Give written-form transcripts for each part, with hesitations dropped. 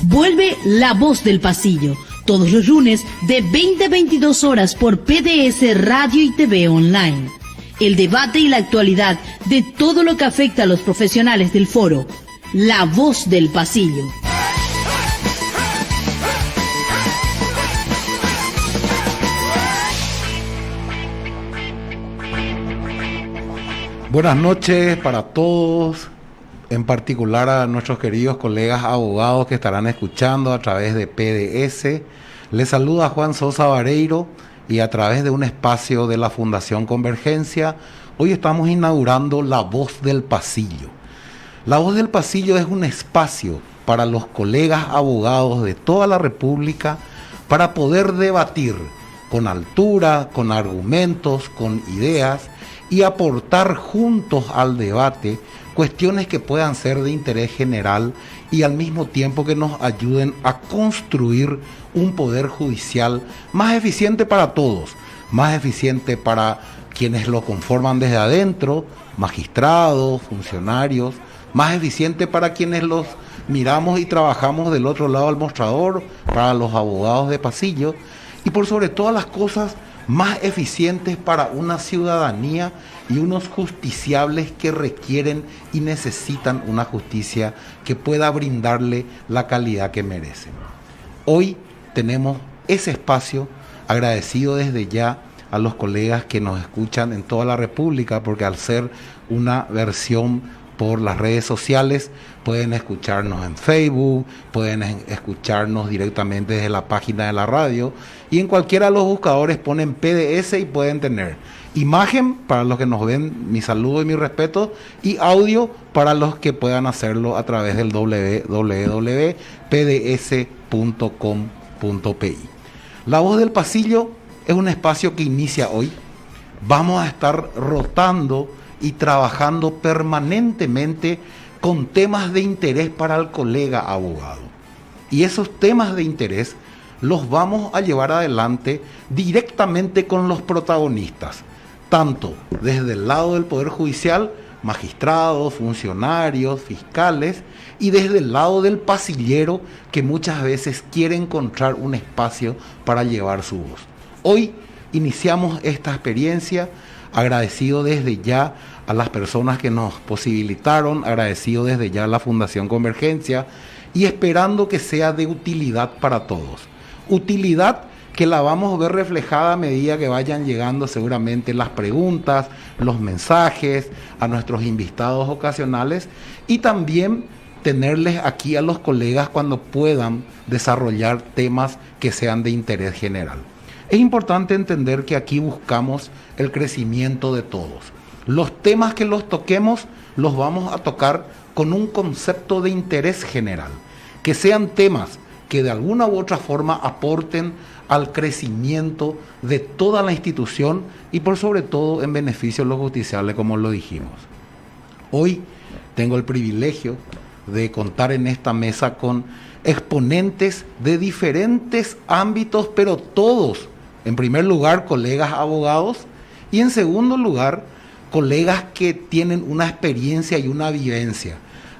Vuelve La Voz del Pasillo, todos los lunes de 20 a 22 horas por PDS Radio y TV Online. El debate y la actualidad de todo lo que afecta a los profesionales del foro. La Voz del Pasillo. Buenas noches para todos, en particular a nuestros queridos colegas abogados que estarán escuchando a través de PDS. Les saluda Juan Sosa Vareiro y a través de un espacio de la Fundación Convergencia, hoy estamos inaugurando La Voz del Pasillo. La Voz del Pasillo es un espacio para los colegas abogados de toda la República para poder debatir con altura, con argumentos, con ideas y aportar juntos al debate cuestiones que puedan ser de interés general y al mismo tiempo que nos ayuden a construir un poder judicial más eficiente para todos, más eficiente para quienes lo conforman desde adentro, magistrados, funcionarios, más eficiente para quienes los miramos y trabajamos del otro lado del mostrador, para los abogados de pasillo, y por sobre todas las cosas, más eficientes para una ciudadanía y unos justiciables que requieren y necesitan una justicia que pueda brindarle la calidad que merecen. Hoy tenemos ese espacio, agradecido desde ya a los colegas que nos escuchan en toda la República, porque al ser una versión por las redes sociales, pueden escucharnos en Facebook, pueden escucharnos directamente desde la página de la radio, y en cualquiera de los buscadores ponen PDS y pueden tener imagen para los que nos ven, mi saludo y mi respeto, y audio para los que puedan hacerlo a través del www.pds.com.pi. La Voz del Pasillo es un espacio que inicia hoy. Vamos a estar rotando y trabajando permanentemente con temas de interés para el colega abogado. Y esos temas de interés los vamos a llevar adelante directamente con los protagonistas, tanto desde el lado del Poder Judicial, magistrados, funcionarios, fiscales, y desde el lado del pasillero que muchas veces quiere encontrar un espacio para llevar su voz. Hoy iniciamos esta experiencia, agradecido desde ya a las personas que nos posibilitaron, agradecido desde ya a la Fundación Convergencia y esperando que sea de utilidad para todos. Utilidad que la vamos a ver reflejada a medida que vayan llegando seguramente las preguntas, los mensajes a nuestros invitados ocasionales y también tenerles aquí a los colegas cuando puedan desarrollar temas que sean de interés general. Es importante entender que aquí buscamos el crecimiento de todos. Los temas que los toquemos los vamos a tocar con un concepto de interés general, que sean temas que de alguna u otra forma aporten al crecimiento de toda la institución y por sobre todo en beneficio de los justiciables, como lo dijimos. Hoy tengo el privilegio de contar en esta mesa con exponentes de diferentes ámbitos, pero todos, en primer lugar, colegas abogados y en segundo lugar, colegas que tienen una experiencia y una vivencia.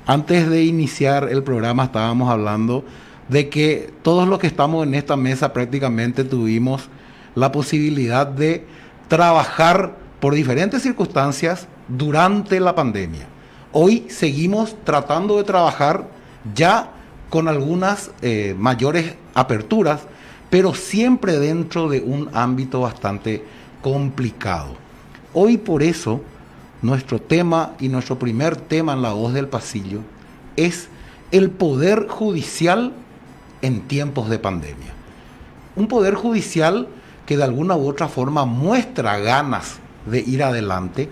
Antes de iniciar el programa estábamos hablando de que todos los que estamos en esta mesa prácticamente tuvimos la posibilidad de trabajar por diferentes circunstancias durante la pandemia. Hoy seguimos tratando de trabajar ya con algunas mayores aperturas, pero siempre dentro de un ámbito bastante complicado. Hoy por eso nuestro tema y nuestro primer tema en La Voz del Pasillo es el poder judicial en tiempos de pandemia. Un poder judicial que de alguna u otra forma muestra ganas de ir adelante,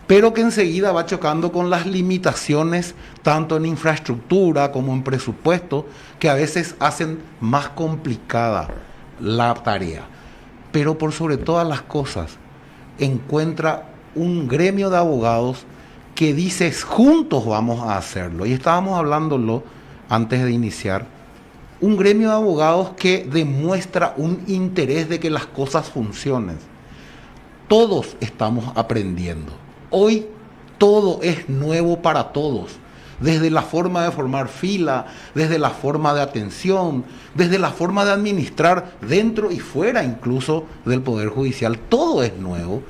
pero que enseguida va chocando con las limitaciones tanto en infraestructura como en presupuesto, que a veces hacen más complicada la tarea. Pero por sobre todas las cosas, encuentra un gremio de abogados que dice juntos vamos a hacerlo. Y estábamos hablándolo antes de iniciar. Un gremio de abogados que demuestra un interés de que las cosas funcionen. Todos estamos aprendiendo. Hoy todo es nuevo para todos. desde la forma de formar fila, desde la forma de atención, desde la forma de administrar dentro y fuera incluso del Poder Judicial. Todo es nuevo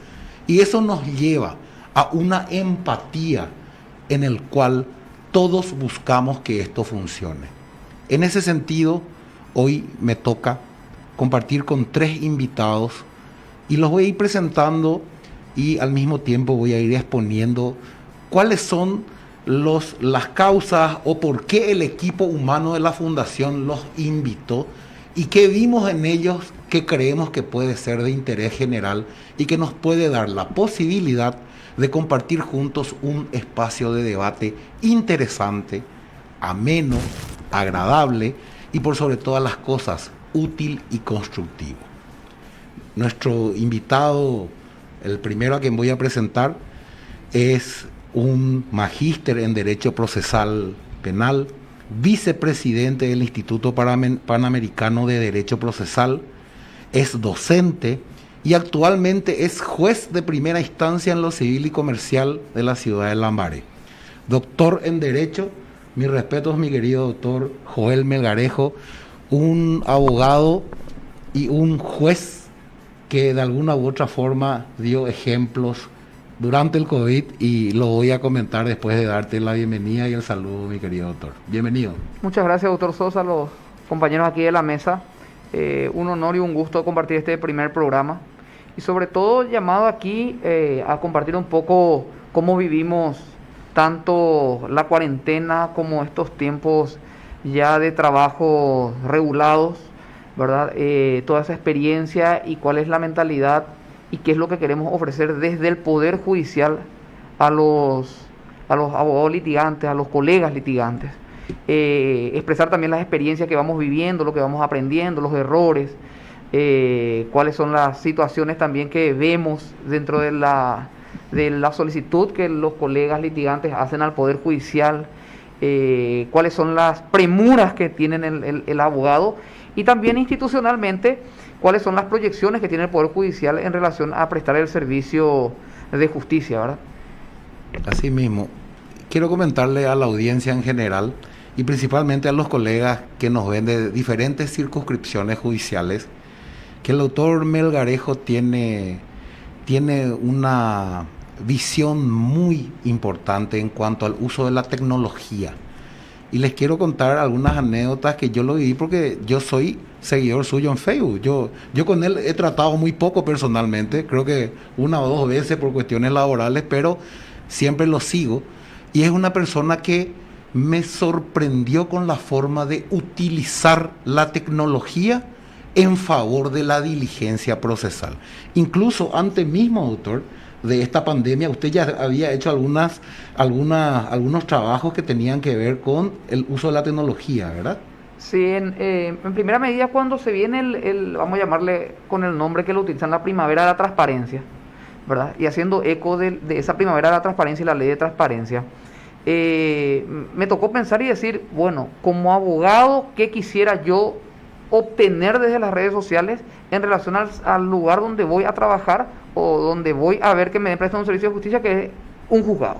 y eso nos lleva a una empatía en el cual todos buscamos que esto funcione. En ese sentido, hoy me toca compartir con 3 invitados y los voy a ir presentando y al mismo tiempo voy a ir exponiendo cuáles son las causas o por qué el equipo humano de la Fundación los invitó y qué vimos en ellos que creemos que puede ser de interés general y que nos puede dar la posibilidad de compartir juntos un espacio de debate interesante, ameno, agradable y por sobre todas las cosas útil y constructivo. Nuestro invitado, el primero a quien voy a presentar, es un magíster en Derecho Procesal Penal, vicepresidente del Instituto Panamericano de Derecho Procesal, es docente y actualmente es juez de primera instancia en lo civil y comercial de la ciudad de Lambaré. Doctor en Derecho, mis respetos, mi querido doctor Joel Melgarejo, un abogado y un juez que de alguna u otra forma dio ejemplos durante el COVID y lo voy a comentar después de darte la bienvenida y el saludo, mi querido doctor. Bienvenido. Muchas gracias, doctor Sosa, a los compañeros aquí de la mesa. Un honor y un gusto compartir este primer programa y sobre todo llamado aquí a compartir un poco cómo vivimos tanto la cuarentena como estos tiempos ya de trabajo regulados, ¿verdad? Toda esa experiencia y cuál es la mentalidad y qué es lo que queremos ofrecer desde el Poder Judicial a los abogados litigantes, a los colegas litigantes. Expresar también las experiencias que vamos viviendo, lo que vamos aprendiendo, los errores, cuáles son las situaciones también que vemos dentro de la solicitud que los colegas litigantes hacen al Poder Judicial, cuáles son las premuras que tienen el abogado y también institucionalmente cuáles son las proyecciones que tiene el Poder Judicial en relación a prestar el servicio de justicia, ¿verdad? Así mismo, quiero comentarle a la audiencia en general y principalmente a los colegas que nos ven de diferentes circunscripciones judiciales que el doctor Melgarejo tiene una visión muy importante en cuanto al uso de la tecnología. Y les quiero contar algunas anécdotas que yo lo viví porque yo soy seguidor suyo en Facebook. Yo con él he tratado muy poco personalmente, creo que 1 o 2 veces por cuestiones laborales, pero siempre lo sigo. Y es una persona que me sorprendió con la forma de utilizar la tecnología en favor de la diligencia procesal. Incluso antes mismo, doctor, de esta pandemia, usted ya había hecho algunos trabajos que tenían que ver con el uso de la tecnología, ¿verdad? Sí, en primera medida cuando se viene vamos a llamarle con el nombre que lo utilizan, la primavera de la transparencia, ¿verdad? Y haciendo eco de esa primavera de la transparencia y la ley de transparencia, me tocó pensar y decir, bueno, como abogado, ¿qué quisiera yo obtener desde las redes sociales en relación al lugar donde voy a trabajar o donde voy a ver que me den prestado un servicio de justicia, que es un juzgado?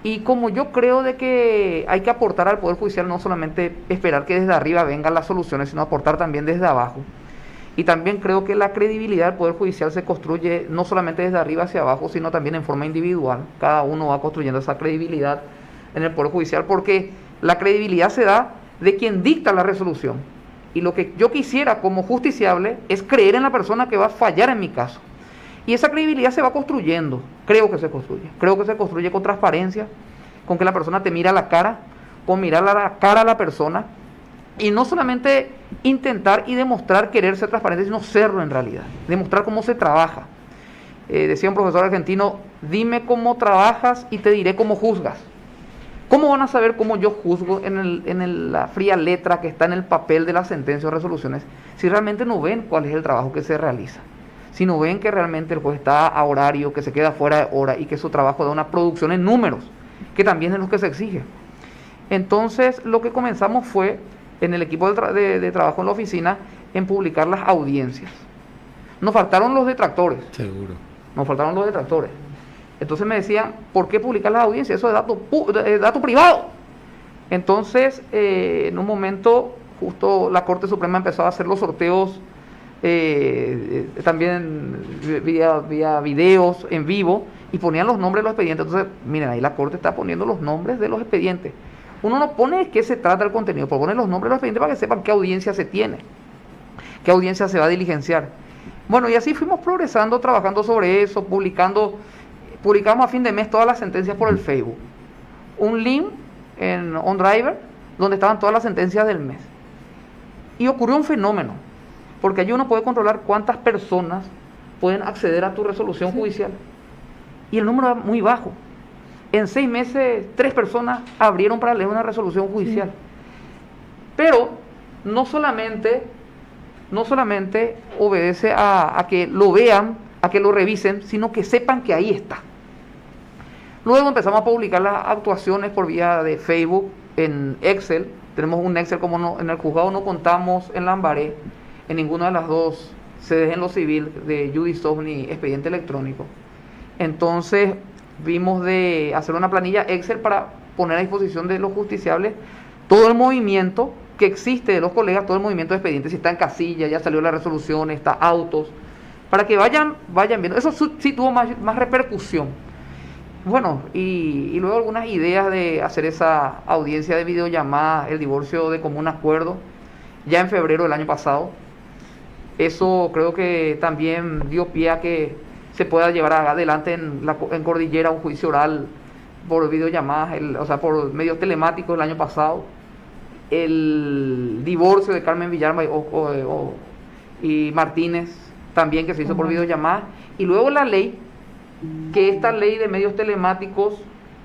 Y como yo creo de que hay que aportar al Poder Judicial, no solamente esperar que desde arriba vengan las soluciones, sino aportar también desde abajo. Y también creo que la credibilidad del Poder Judicial se construye no solamente desde arriba hacia abajo, sino también en forma individual. Cada uno va construyendo esa credibilidad en el Poder Judicial, porque la credibilidad se da de quien dicta la resolución. Y lo que yo quisiera como justiciable es creer en la persona que va a fallar en mi caso. Y esa credibilidad se va construyendo, creo que se construye con transparencia, con que la persona te mira a la cara, con mirar a la cara a la persona, y no solamente intentar y demostrar querer ser transparente, sino serlo en realidad, demostrar cómo se trabaja. Decía un profesor argentino, dime cómo trabajas y te diré cómo juzgas. ¿Cómo van a saber cómo yo juzgo en la fría letra que está en el papel de las sentencias o resoluciones si realmente no ven cuál es el trabajo que se realiza? Si no ven que realmente el juez está a horario, que se queda fuera de hora y que su trabajo da una producción en números, que también es lo que se exige. Entonces, lo que comenzamos fue, en el equipo de trabajo en la oficina, en publicar las audiencias. Nos faltaron los detractores. Seguro. Nos faltaron los detractores. Entonces me decían, ¿por qué publicar las audiencias? Eso es dato privado. Entonces, en un momento, justo la Corte Suprema empezó a hacer los sorteos, también vía videos en vivo, y ponían los nombres de los expedientes. Entonces, miren, ahí la Corte está poniendo los nombres de los expedientes. Uno no pone de qué se trata el contenido, pero pone los nombres de los expedientes para que sepan qué audiencia se tiene, qué audiencia se va a diligenciar. Bueno, y así fuimos progresando, trabajando sobre eso, publicamos a fin de mes todas las sentencias por el Facebook. Un link en OnDriver donde estaban todas las sentencias del mes. Y ocurrió un fenómeno, porque allí uno puede controlar cuántas personas pueden acceder a tu resolución judicial. Y el número era muy bajo. En 6 meses, 3 personas abrieron para leer una resolución judicial. Pero no solamente obedece a que lo vean, a que lo revisen, sino que sepan que ahí está. Luego empezamos a publicar las actuaciones por vía de Facebook, en Excel. Tenemos un Excel, como en el juzgado no contamos en Lambaré, en ninguna de las dos sedes en lo civil de Judisoft ni expediente electrónico. Entonces vimos de hacer una planilla Excel para poner a disposición de los justiciables todo el movimiento que existe de los colegas, todo el movimiento de expedientes, si está en casilla, ya salió la resolución, está autos, para que vayan viendo. Eso sí tuvo más repercusión. Bueno, y luego algunas ideas de hacer esa audiencia de videollamada, el divorcio de común acuerdo, ya en febrero del año pasado. Eso creo que también dio pie a que se pueda llevar adelante en Cordillera un juicio oral por videollamadas, por medios telemáticos el año pasado. El divorcio de Carmen Villalba y Martínez también, que se hizo por videollamada. Y luego la ley, que esta ley de medios telemáticos,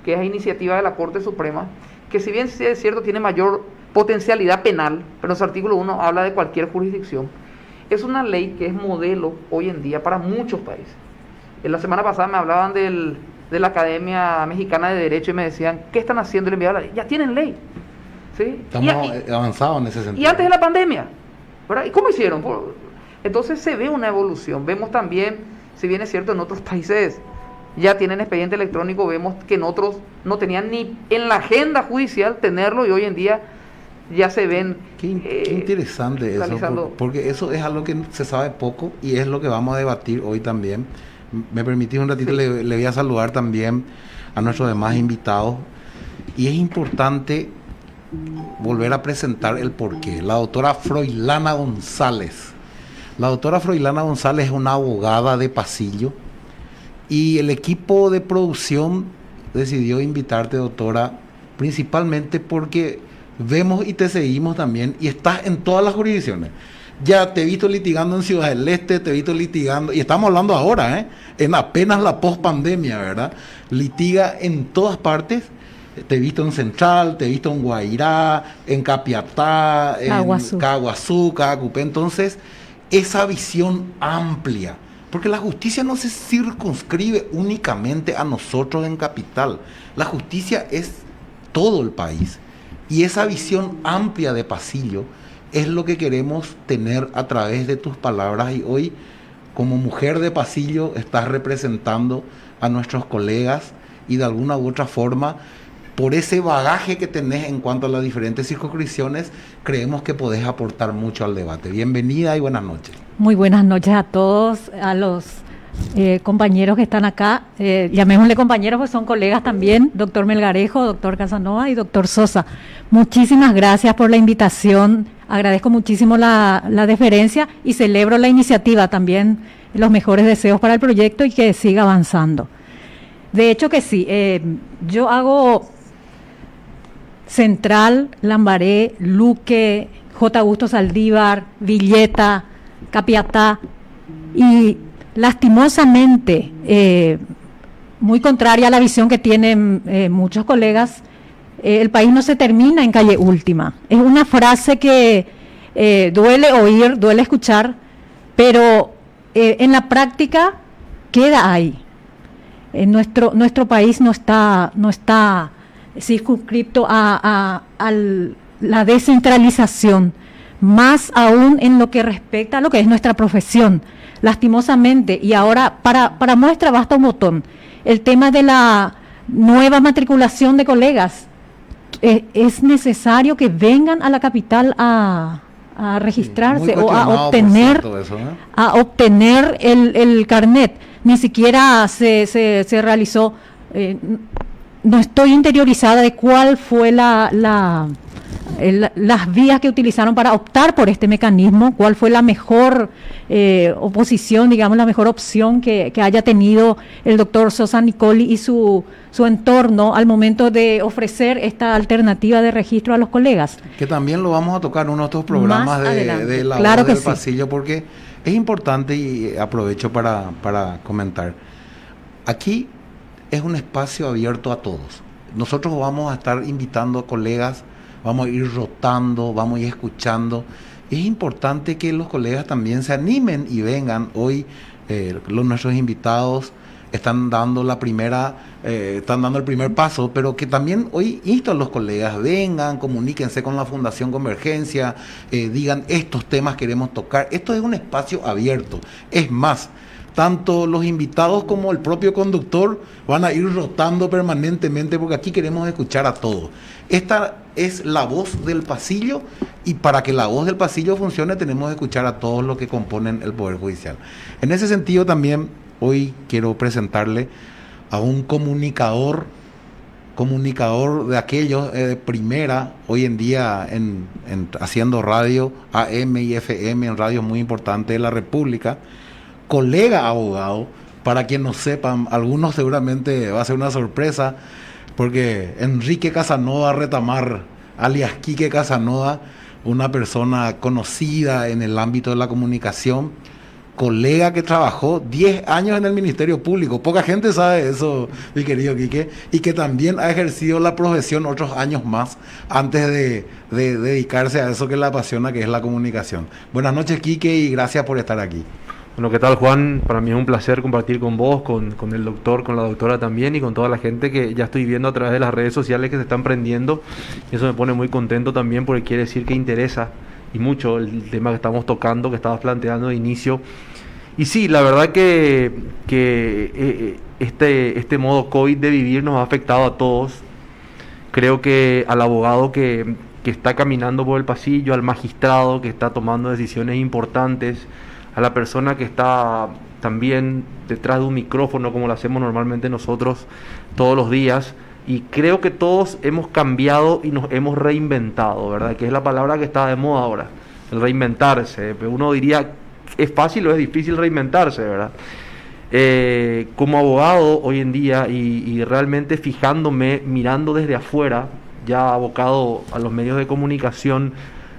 que es iniciativa de la Corte Suprema, que si bien es cierto tiene mayor potencialidad penal, pero en su artículo 1 habla de cualquier jurisdicción, es una ley que es modelo hoy en día para muchos países. En la semana pasada me hablaban de la Academia Mexicana de Derecho y me decían, ¿qué están haciendo? Y le enviaba la ley. Ya tienen ley. ¿Sí? Estamos avanzados en ese sentido. Y antes de la pandemia, ¿verdad? ¿Y cómo hicieron? Entonces se ve una evolución. Vemos también, si bien es cierto, en otros países ya tienen expediente electrónico, vemos que en otros no tenían ni en la agenda judicial tenerlo, y hoy en día ya se ven. Qué interesante eso, porque eso es algo que se sabe poco y es lo que vamos a debatir hoy también. Me permitís un ratito, sí. Le voy a saludar también a nuestros demás invitados, y es importante volver a presentar el porqué. La doctora Froilana González. La doctora Froilana González es una abogada de pasillo, y el equipo de producción decidió invitarte, doctora, principalmente porque vemos y te seguimos también, y estás en todas las jurisdicciones. Ya te he visto litigando en Ciudad del Este, te he visto litigando, y estamos hablando ahora, en apenas la post-pandemia, ¿verdad? Litiga en todas partes. Te he visto en Central, te he visto en Guairá, en Capiatá, en Caguazú, Cacupé. Entonces, esa visión amplia, porque la justicia no se circunscribe únicamente a nosotros en Capital. La justicia es todo el país. Y esa visión amplia de pasillo es lo que queremos tener a través de tus palabras, y hoy, como mujer de pasillo, estás representando a nuestros colegas, y de alguna u otra forma, por ese bagaje que tenés en cuanto a las diferentes circunscripciones, creemos que podés aportar mucho al debate. Bienvenida y buenas noches. Muy buenas noches a todos, a los compañeros que están acá, llamémosle compañeros, pues son colegas también, doctor Melgarejo, doctor Casanova y doctor Sosa. Muchísimas gracias por la invitación, agradezco muchísimo la deferencia y celebro la iniciativa también, los mejores deseos para el proyecto y que siga avanzando. De hecho que sí, yo hago Central, Lambaré, Luque, J. Augusto Saldívar, Villeta, Capiatá, y lastimosamente, muy contraria a la visión que tienen muchos colegas, el país no se termina en calle última. Es una frase que duele oír, duele escuchar, pero en la práctica queda ahí. Nuestro país no está circunscripto a la descentralización, más aún en lo que respecta a lo que es nuestra profesión. Lastimosamente, y ahora para muestra basta un botón. el tema de la nueva matriculación de colegas. Es necesario que vengan a la capital a registrarse o a obtener, eso, ¿eh? a obtener el carnet. Ni siquiera se realizó, no estoy interiorizada de cuál fue las vías que utilizaron para optar por este mecanismo, cuál fue la mejor oposición, digamos, la mejor opción que haya tenido el doctor Sosa Nicoli y su entorno al momento de ofrecer esta alternativa de registro a los colegas. Que también lo vamos a tocar en uno de estos programas de la claro voz del sí. pasillo, porque es importante y aprovecho para comentar. Aquí es un espacio abierto a todos. Nosotros vamos a estar invitando a colegas, vamos a ir rotando, vamos a ir escuchando. Es importante que los colegas también se animen y vengan. Hoy nuestros invitados están dando el primer paso, pero que también hoy insto a los colegas, vengan, comuníquense con la Fundación Convergencia, digan estos temas queremos tocar. Esto es un espacio abierto. Es más, tanto los invitados como el propio conductor van a ir rotando permanentemente, porque aquí queremos escuchar a todos. Esta es la voz del pasillo, y para que la voz del pasillo funcione tenemos que escuchar a todos los que componen el Poder Judicial. En ese sentido también hoy quiero presentarle a un comunicador de aquellos de primera, hoy en día haciendo radio AM y FM en radios muy importantes de la República, colega abogado. Para quien no sepan, algunos seguramente va a ser una sorpresa, porque Enrique Casanova Retamar, alias Quique Casanova, una persona conocida en el ámbito de la comunicación, colega que trabajó 10 años en el Ministerio Público. Poca gente sabe eso, mi querido Quique, y que también ha ejercido la profesión otros años más antes de dedicarse a eso que le apasiona, que es la comunicación. Buenas noches, Quique, y gracias por estar aquí. Bueno, ¿qué tal, Juan? Para mí es un placer compartir con vos, con el doctor, con la doctora también, y con toda la gente que ya estoy viendo a través de las redes sociales que se están prendiendo. Y eso me pone muy contento también, porque quiere decir que interesa y mucho el tema que estamos tocando, que estabas planteando de inicio. Y sí, la verdad que este modo COVID de vivir nos ha afectado a todos. Creo que al abogado que está caminando por el pasillo, al magistrado que está tomando decisiones importantes, a la persona que está también detrás de un micrófono, como lo hacemos normalmente nosotros todos los días. Y creo que todos hemos cambiado y nos hemos reinventado, ¿verdad? Que es la palabra que está de moda ahora, el reinventarse. Uno diría, ¿es fácil o es difícil reinventarse, verdad? Como abogado hoy en día y realmente fijándome, mirando desde afuera, ya abocado a los medios de comunicación,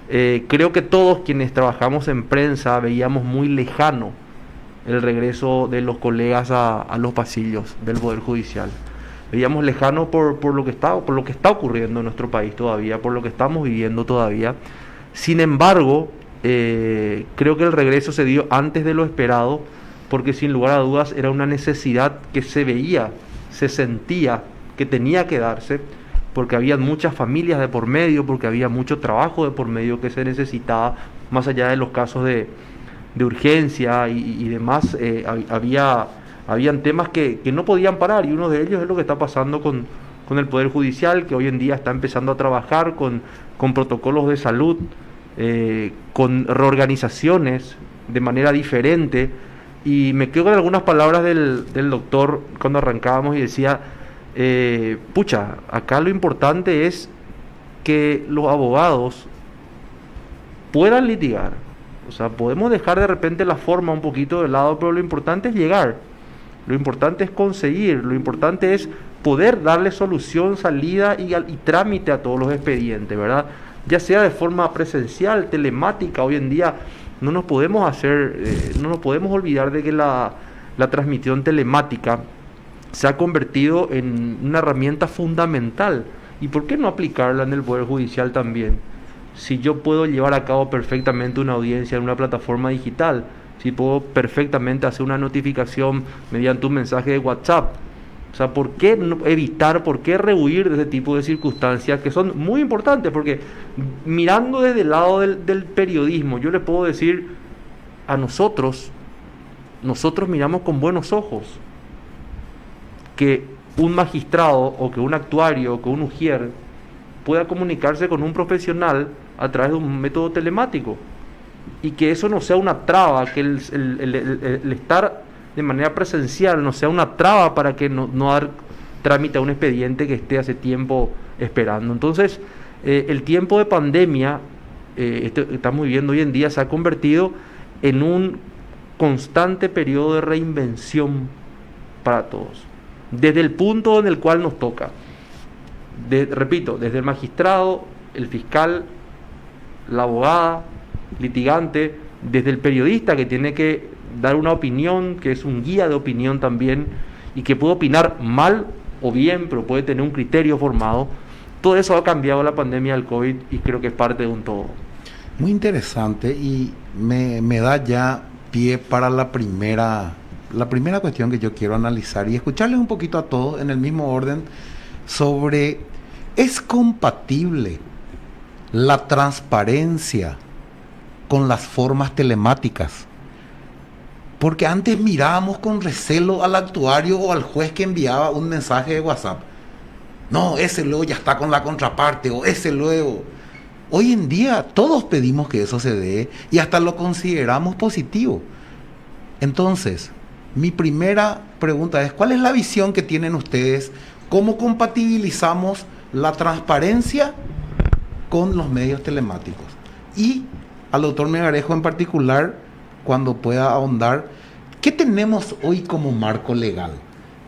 creo que todos quienes trabajamos en prensa veíamos muy lejano el regreso de los colegas a los pasillos del Poder Judicial. Veíamos lejano por lo que está ocurriendo en nuestro país todavía, por lo que estamos viviendo todavía. Sin embargo, creo que el regreso se dio antes de lo esperado, porque sin lugar a dudas era una necesidad que se veía, se sentía que tenía que darse, porque había muchas familias de por medio, porque había mucho trabajo de por medio que se necesitaba, más allá de los casos de urgencia y demás. Habían temas que no podían parar, y uno de ellos es lo que está pasando con el Poder Judicial, que hoy en día está empezando a trabajar con protocolos de salud, con reorganizaciones de manera diferente. Y me quedo con algunas palabras del doctor cuando arrancábamos, y decía, acá lo importante es que los abogados puedan litigar. O sea, podemos dejar de repente la forma un poquito de lado, pero lo importante es llegar, lo importante es conseguir, lo importante es poder darle solución, salida y trámite a todos los expedientes, ¿verdad? Ya sea de forma presencial, telemática. Hoy en día no nos podemos olvidar de que la transmisión telemática se ha convertido en una herramienta fundamental. ¿Y por qué no aplicarla en el Poder Judicial también? Si yo puedo llevar a cabo perfectamente una audiencia en una plataforma digital, si puedo perfectamente hacer una notificación mediante un mensaje de WhatsApp. O sea, ¿por qué por qué rehuir de ese tipo de circunstancias que son muy importantes? Porque mirando desde el lado del periodismo, yo le puedo decir a nosotros miramos con buenos ojos que un magistrado o que un actuario o que un ujier pueda comunicarse con un profesional a través de un método telemático y que eso no sea una traba, que el estar de manera presencial no sea una traba para que no dar trámite a un expediente que esté hace tiempo esperando. Entonces, el tiempo de pandemia que estamos viviendo hoy en día se ha convertido en un constante periodo de reinvención para todos, desde el punto en el cual nos toca. Repito, desde el magistrado, el fiscal, la abogada, litigante, desde el periodista que tiene que dar una opinión, que es un guía de opinión también, y que puede opinar mal o bien, pero puede tener un criterio formado. Todo eso ha cambiado la pandemia del COVID y creo que es parte de un todo. Muy interesante, y me da ya pie para la primera cuestión que yo quiero analizar y escucharles un poquito a todos en el mismo orden sobre: ¿es compatible la transparencia con las formas telemáticas? Porque antes mirábamos con recelo al actuario o al juez que enviaba un mensaje de WhatsApp. No, ese luego ya está con la contraparte, o ese luego. Hoy en día todos pedimos que eso se dé y hasta lo consideramos positivo. Entonces, mi primera pregunta es: ¿cuál es la visión que tienen ustedes? ¿Cómo compatibilizamos la transparencia con los medios telemáticos? Y al doctor Melgarejo en particular, cuando pueda ahondar, ¿qué tenemos hoy como marco legal?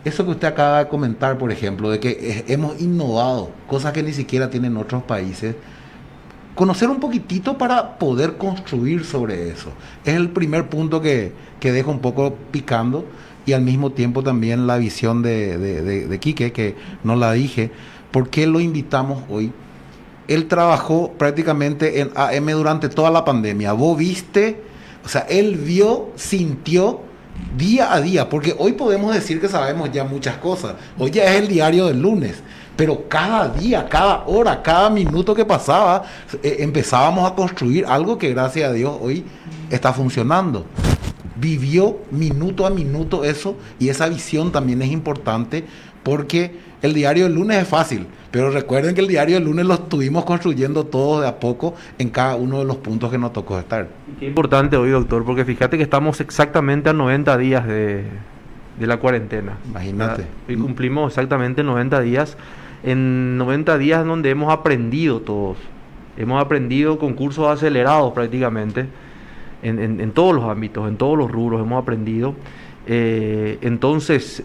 Eso que usted acaba de comentar, por ejemplo, de que hemos innovado, cosas que ni siquiera tienen otros países. Conocer un poquitito para poder construir sobre eso. Es el primer punto que dejo un poco picando, y al mismo tiempo también la visión de Quique, que no la dije. ¿Por qué lo invitamos hoy? Él trabajó prácticamente en AM durante toda la pandemia. Vos viste, o sea, él vio, sintió día a día, porque hoy podemos decir que sabemos ya muchas cosas. Hoy ya es el diario del lunes. Pero cada día, cada hora, cada minuto que pasaba, empezábamos a construir algo que gracias a Dios hoy está funcionando. Vivió minuto a minuto eso, y esa visión también es importante, porque el diario del lunes es fácil, pero recuerden que el diario del lunes lo estuvimos construyendo todos de a poco en cada uno de los puntos que nos tocó estar. Qué importante hoy, doctor, porque fíjate que estamos exactamente a 90 días de la cuarentena. Imagínate. Y cumplimos exactamente 90 días. En 90 días donde hemos aprendido todos. Hemos aprendido con cursos acelerados prácticamente, en todos los ámbitos, en todos los rubros hemos aprendido. Entonces,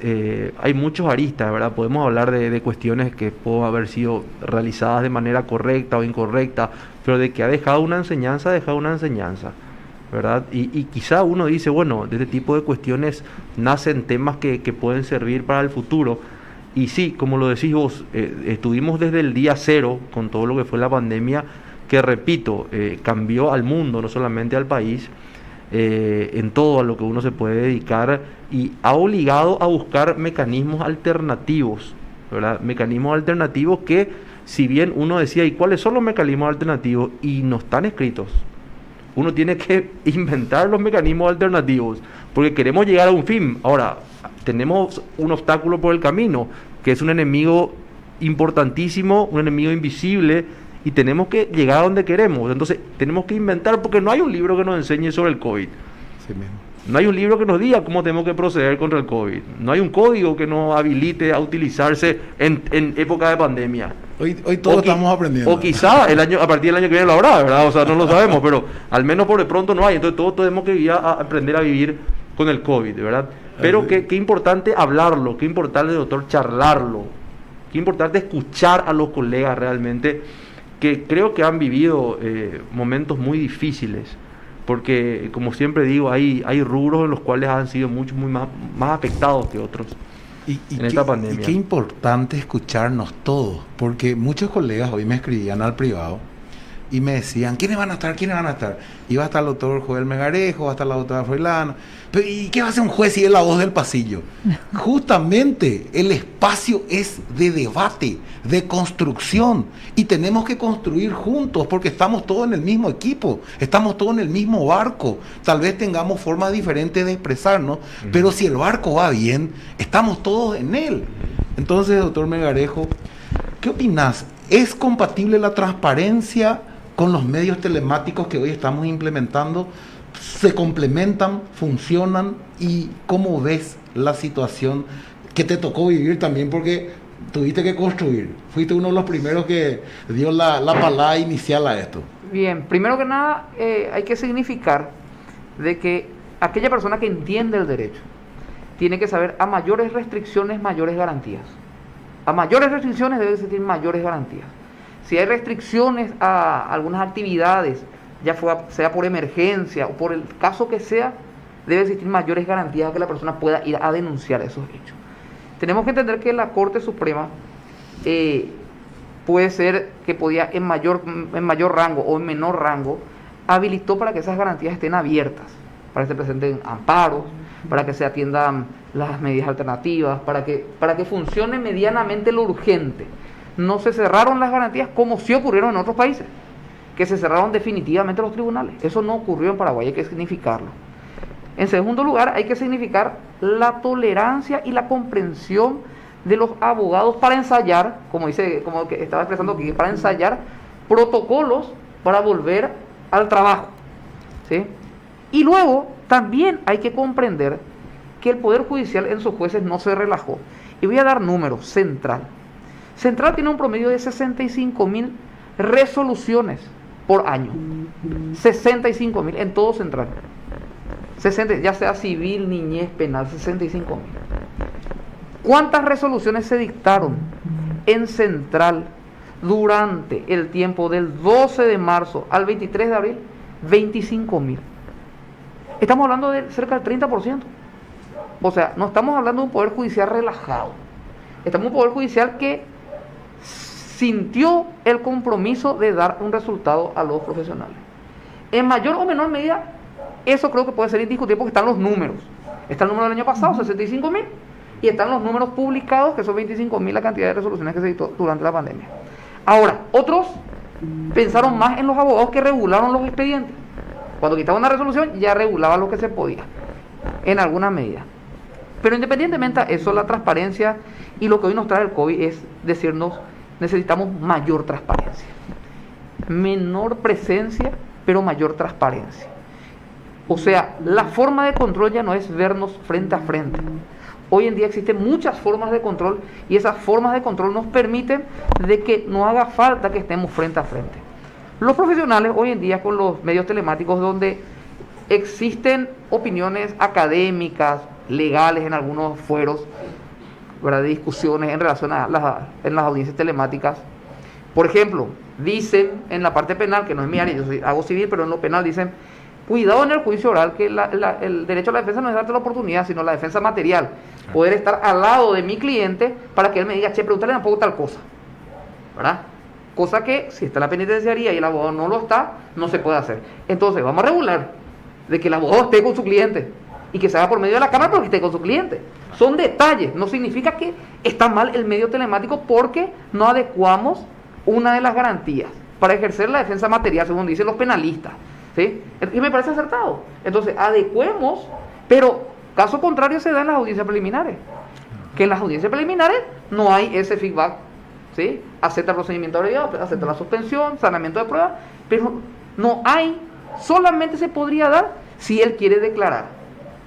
hay muchos aristas, ¿verdad? Podemos hablar de cuestiones que pueden haber sido realizadas de manera correcta o incorrecta, pero de que ha dejado una enseñanza, ¿verdad? Y quizá uno dice, bueno, de este tipo de cuestiones nacen temas que pueden servir para el futuro. Y sí, como lo decís vos, estuvimos desde el día cero con todo lo que fue la pandemia, que repito, cambió al mundo, no solamente al país, en todo a lo que uno se puede dedicar, y ha obligado a buscar mecanismos alternativos, ¿verdad? Mecanismos alternativos que, si bien uno decía, ¿y cuáles son los mecanismos alternativos? Y no están escritos. Uno tiene que inventar los mecanismos alternativos, porque queremos llegar a un fin. Ahora, tenemos un obstáculo por el camino, que es un enemigo importantísimo, un enemigo invisible, y tenemos que llegar a donde queremos. Entonces, tenemos que inventar, porque no hay un libro que nos enseñe sobre el COVID. Sí mismo. No hay un libro que nos diga cómo tenemos que proceder contra el COVID. No hay un código que nos habilite a utilizarse en época de pandemia. Hoy todos estamos aprendiendo. O quizá a partir del año que viene lo habrá, ¿verdad? O sea, no lo sabemos, pero al menos por de pronto no hay. Entonces todos tenemos que aprender a vivir con el COVID, ¿verdad? Pero qué importante hablarlo, qué importante, doctor, charlarlo. Qué importante escuchar a los colegas realmente, que creo que han vivido momentos muy difíciles. Porque, como siempre digo, hay rubros en los cuales han sido muy más afectados que otros en esta pandemia. Y qué importante escucharnos todos, porque muchos colegas hoy me escribían al privado y me decían, ¿quiénes van a estar? ¿Quiénes van a estar? Iba a estar el doctor Joel Megarejo, va a estar la doctora Froilán. Pero ¿y qué va a hacer un juez si es la voz del pasillo? Justamente el espacio es de debate, de construcción, y tenemos que construir juntos porque estamos todos en el mismo equipo, estamos todos en el mismo barco. Tal vez tengamos formas diferentes de expresarnos, pero si el barco va bien, estamos todos en él. Entonces, doctor Megarejo, ¿qué opinás? ¿Es compatible la transparencia con los medios telemáticos que hoy estamos implementando? ¿Se complementan, funcionan? ¿Y cómo ves la situación que te tocó vivir también? Porque tuviste que construir. Fuiste uno de los primeros que dio la palada inicial a esto. Bien, primero que nada hay que significar de que aquella persona que entiende el derecho tiene que saber a mayores restricciones, mayores garantías. A mayores restricciones debe existir mayores garantías. Si hay restricciones a algunas actividades, ya sea por emergencia o por el caso que sea, debe existir mayores garantías a que la persona pueda ir a denunciar esos hechos. Tenemos que entender que la Corte Suprema puede ser que podía en mayor rango o en menor rango, habilitó para que esas garantías estén abiertas, para que se presenten amparos, para que se atiendan las medidas alternativas, para que funcione medianamente lo urgente. No se cerraron las garantías como sí ocurrieron en otros países, que se cerraron definitivamente los tribunales. Eso no ocurrió en Paraguay, hay que significarlo. En segundo lugar, hay que significar la tolerancia y la comprensión de los abogados para ensayar, como que estaba expresando aquí, para ensayar protocolos para volver al trabajo, ¿sí? Y luego también hay que comprender que el Poder Judicial en sus jueces no se relajó. Y voy a dar números. Central tiene un promedio de 65.000 resoluciones por año. 65.000 en todo Central. Ya sea civil, niñez, penal, 65.000. ¿Cuántas resoluciones se dictaron en Central durante el tiempo del 12 de marzo al 23 de abril? 25.000. Estamos hablando de cerca del 30%. O sea, no estamos hablando de un poder judicial relajado. Estamos en un poder judicial que sintió el compromiso de dar un resultado a los profesionales. En mayor o menor medida, eso creo que puede ser indiscutible porque están los números. Está el número del año pasado, 65.000, y están los números publicados, que son 25.000 la cantidad de resoluciones que se dictó durante la pandemia. Ahora, otros pensaron más en los abogados que regularon los expedientes. Cuando quitaban una resolución, ya regulaba lo que se podía, en alguna medida. Pero independientemente de eso, la transparencia y lo que hoy nos trae el COVID es decirnos, necesitamos mayor transparencia. Menor presencia, pero mayor transparencia. O sea, la forma de control ya no es vernos frente a frente. Hoy en día existen muchas formas de control y esas formas de control nos permiten de que no haga falta que estemos frente a frente. Los profesionales hoy en día con los medios telemáticos donde existen opiniones académicas, legales en algunos fueros, ¿verdad?, de discusiones en relación a en las audiencias telemáticas. Por ejemplo, dicen en la parte penal, que no es mi área, yo hago civil, pero en lo penal dicen, cuidado en el juicio oral, que el derecho a la defensa no es darte la oportunidad, sino la defensa material. Poder estar al lado de mi cliente para que él me diga, che, pregúntale tampoco tal cosa, ¿verdad? Cosa que, si está en la penitenciaría y el abogado no lo está, no se puede hacer. Entonces, vamos a regular de que el abogado esté con su cliente y que se haga por medio de la cámara, pero que esté con su cliente. Son detalles, no significa que está mal el medio telemático porque no adecuamos una de las garantías para ejercer la defensa material, según dicen los penalistas, ¿sí? Y me parece acertado. Entonces, adecuemos, pero caso contrario se da en las audiencias preliminares. Que en las audiencias preliminares no hay ese feedback, ¿sí? Acepta el procedimiento abreviado, acepta la suspensión, saneamiento de pruebas, pero no hay, solamente se podría dar si él quiere declarar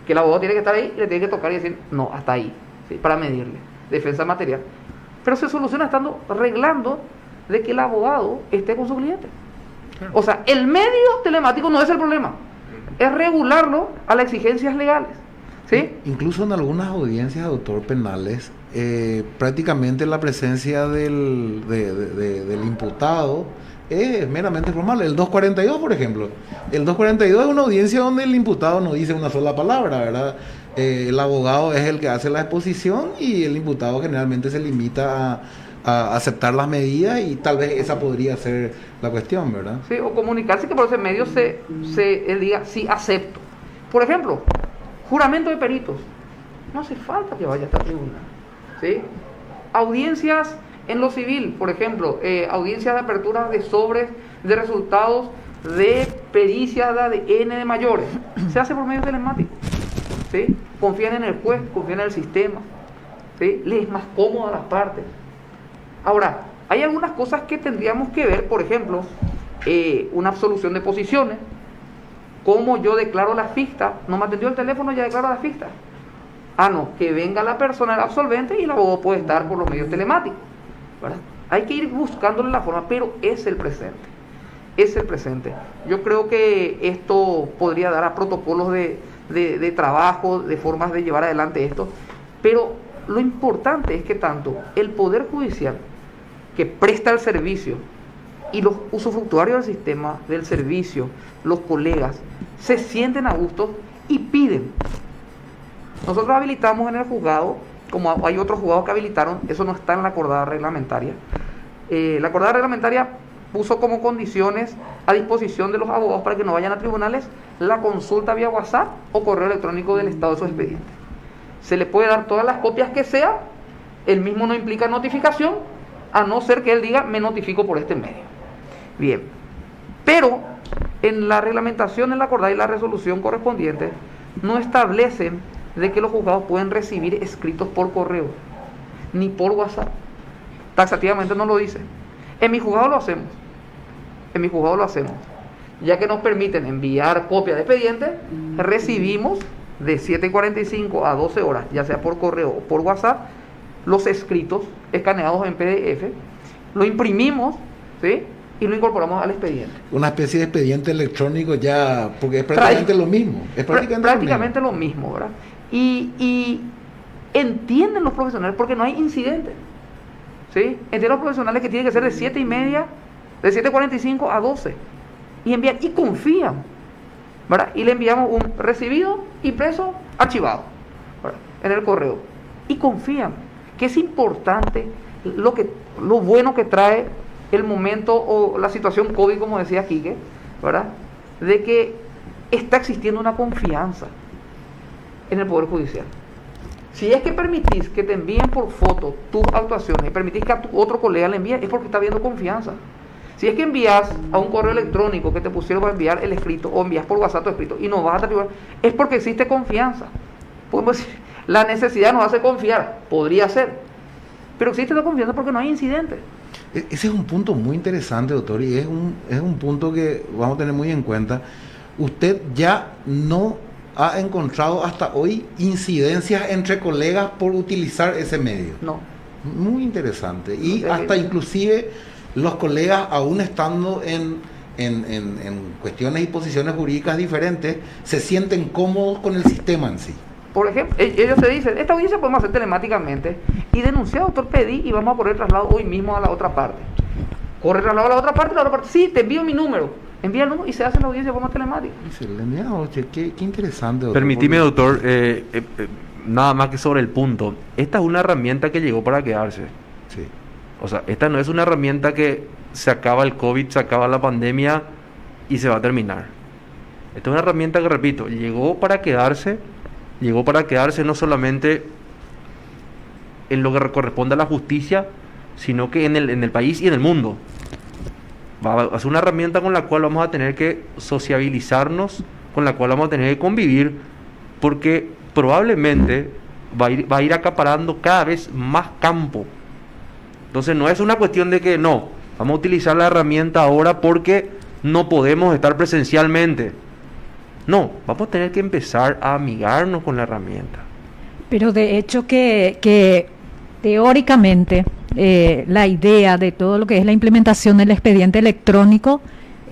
que el abogado tiene que estar ahí y le tiene que tocar y decir, no, hasta ahí, ¿sí?, para medirle, defensa material. Pero se soluciona estando arreglando de que el abogado esté con su cliente. O sea, el medio telemático no es el problema, es regularlo a las exigencias legales, ¿sí? Incluso en algunas audiencias, doctor, penales, prácticamente la presencia del imputado es meramente formal. El 242, por ejemplo. El 242 es una audiencia donde el imputado no dice una sola palabra, ¿verdad? El abogado es el que hace la exposición y el imputado generalmente se limita a aceptar las medidas y tal vez esa podría ser la cuestión, ¿verdad? Sí, o comunicarse que por ese medio él diga, sí, acepto. Por ejemplo, juramento de peritos. No hace falta que vaya hasta el tribunal. ¿Sí? Audiencias en lo civil, por ejemplo, audiencias de apertura de sobres de resultados de pericias de ADN de mayores. Se hace por medio telemático. ¿Sí? Confían en el juez, confían en el sistema. ¿Sí? Les es más cómodo a las partes. Ahora, hay algunas cosas que tendríamos que ver, por ejemplo, una absolución de posiciones. Como yo declaro la ficta, no me atendió el teléfono, ya declaro la ficta. Ah, no, que venga la persona, el absolvente, y el abogado puede estar por los medios telemáticos, ¿verdad? Hay que ir buscándole la forma, pero es el presente. Es el presente. Yo creo que esto podría dar a protocolos de trabajo, de formas de llevar adelante esto, pero lo importante es que tanto el Poder Judicial, que presta el servicio, y los usufructuarios del sistema, del servicio, los colegas, se sienten a gusto y piden. Nosotros habilitamos en el juzgado, como hay otros juzgados que habilitaron, eso no está en la acordada reglamentaria. La acordada reglamentaria puso como condiciones a disposición de los abogados para que no vayan a tribunales la consulta vía WhatsApp o correo electrónico del estado de su expediente. Se le puede dar todas las copias que sea, el mismo no implica notificación, a no ser que él diga, me notifico por este medio. Bien, pero en la reglamentación, en la acordada y la resolución correspondiente, no establecen de que los juzgados pueden recibir escritos por correo, ni por WhatsApp. Taxativamente no lo dice. En mi juzgado lo hacemos. En mi juzgado lo hacemos. Ya que nos permiten enviar copia de expediente, recibimos de 7:45 a 12 horas, ya sea por correo o por WhatsApp, los escritos escaneados en PDF, lo imprimimos, ¿sí? Y lo incorporamos al expediente. Una especie de expediente electrónico ya, porque es prácticamente lo mismo. Es prácticamente lo mismo, ¿verdad? Y entienden los profesionales porque no hay incidentes. ¿Sí? Entienden los profesionales que tiene que ser de 7:30, de 7:45 a 12. Y envían, y confían, ¿verdad? Y le enviamos un recibido, impreso, archivado, ¿verdad? En el correo. Y confían, que es importante lo bueno que trae el momento o la situación COVID, como decía Quique, ¿verdad? De que está existiendo una confianza en el Poder Judicial. Si es que permitís que te envíen por foto tus actuaciones y permitís que a tu otro colega le envíe, es porque está habiendo confianza. Si es que envías a un correo electrónico que te pusieron para enviar el escrito, o envías por WhatsApp tu escrito y no vas a atribuir, es porque existe confianza. Podemos decir, la necesidad nos hace confiar, podría ser, pero existe la confianza porque no hay incidentes. Ese es un punto muy interesante, doctor, y es un punto que vamos a tener muy en cuenta. Usted ya no ha encontrado hasta hoy incidencias entre colegas por utilizar ese medio. No. Muy interesante. Y hasta inclusive los colegas, aún estando en cuestiones y posiciones jurídicas diferentes, se sienten cómodos con el sistema en sí. Por ejemplo, ellos te dicen, esta audiencia podemos hacer telemáticamente y denunciar, doctor, pedí y vamos a correr traslado hoy mismo a la otra parte. Corre traslado a la otra parte, sí, te envío mi número. Envía el número y se hace la audiencia de forma telemática. Qué interesante, doctor. Permitime, doctor, nada más que sobre el punto. Esta es una herramienta que llegó para quedarse. Sí. O sea, esta no es una herramienta que se acaba el COVID, se acaba la pandemia y se va a terminar. Esta es una herramienta que, repito, llegó para quedarse no solamente en lo que corresponde a la justicia, sino que en el país y en el mundo. Va a ser una herramienta con la cual vamos a tener que sociabilizarnos, con la cual vamos a tener que convivir, porque probablemente va a ir acaparando cada vez más campo. Entonces no es una cuestión de que no, vamos a utilizar la herramienta ahora porque no podemos estar presencialmente. No, vamos a tener que empezar a amigarnos con la herramienta. Pero de hecho que teóricamente la idea de todo lo que es la implementación del expediente electrónico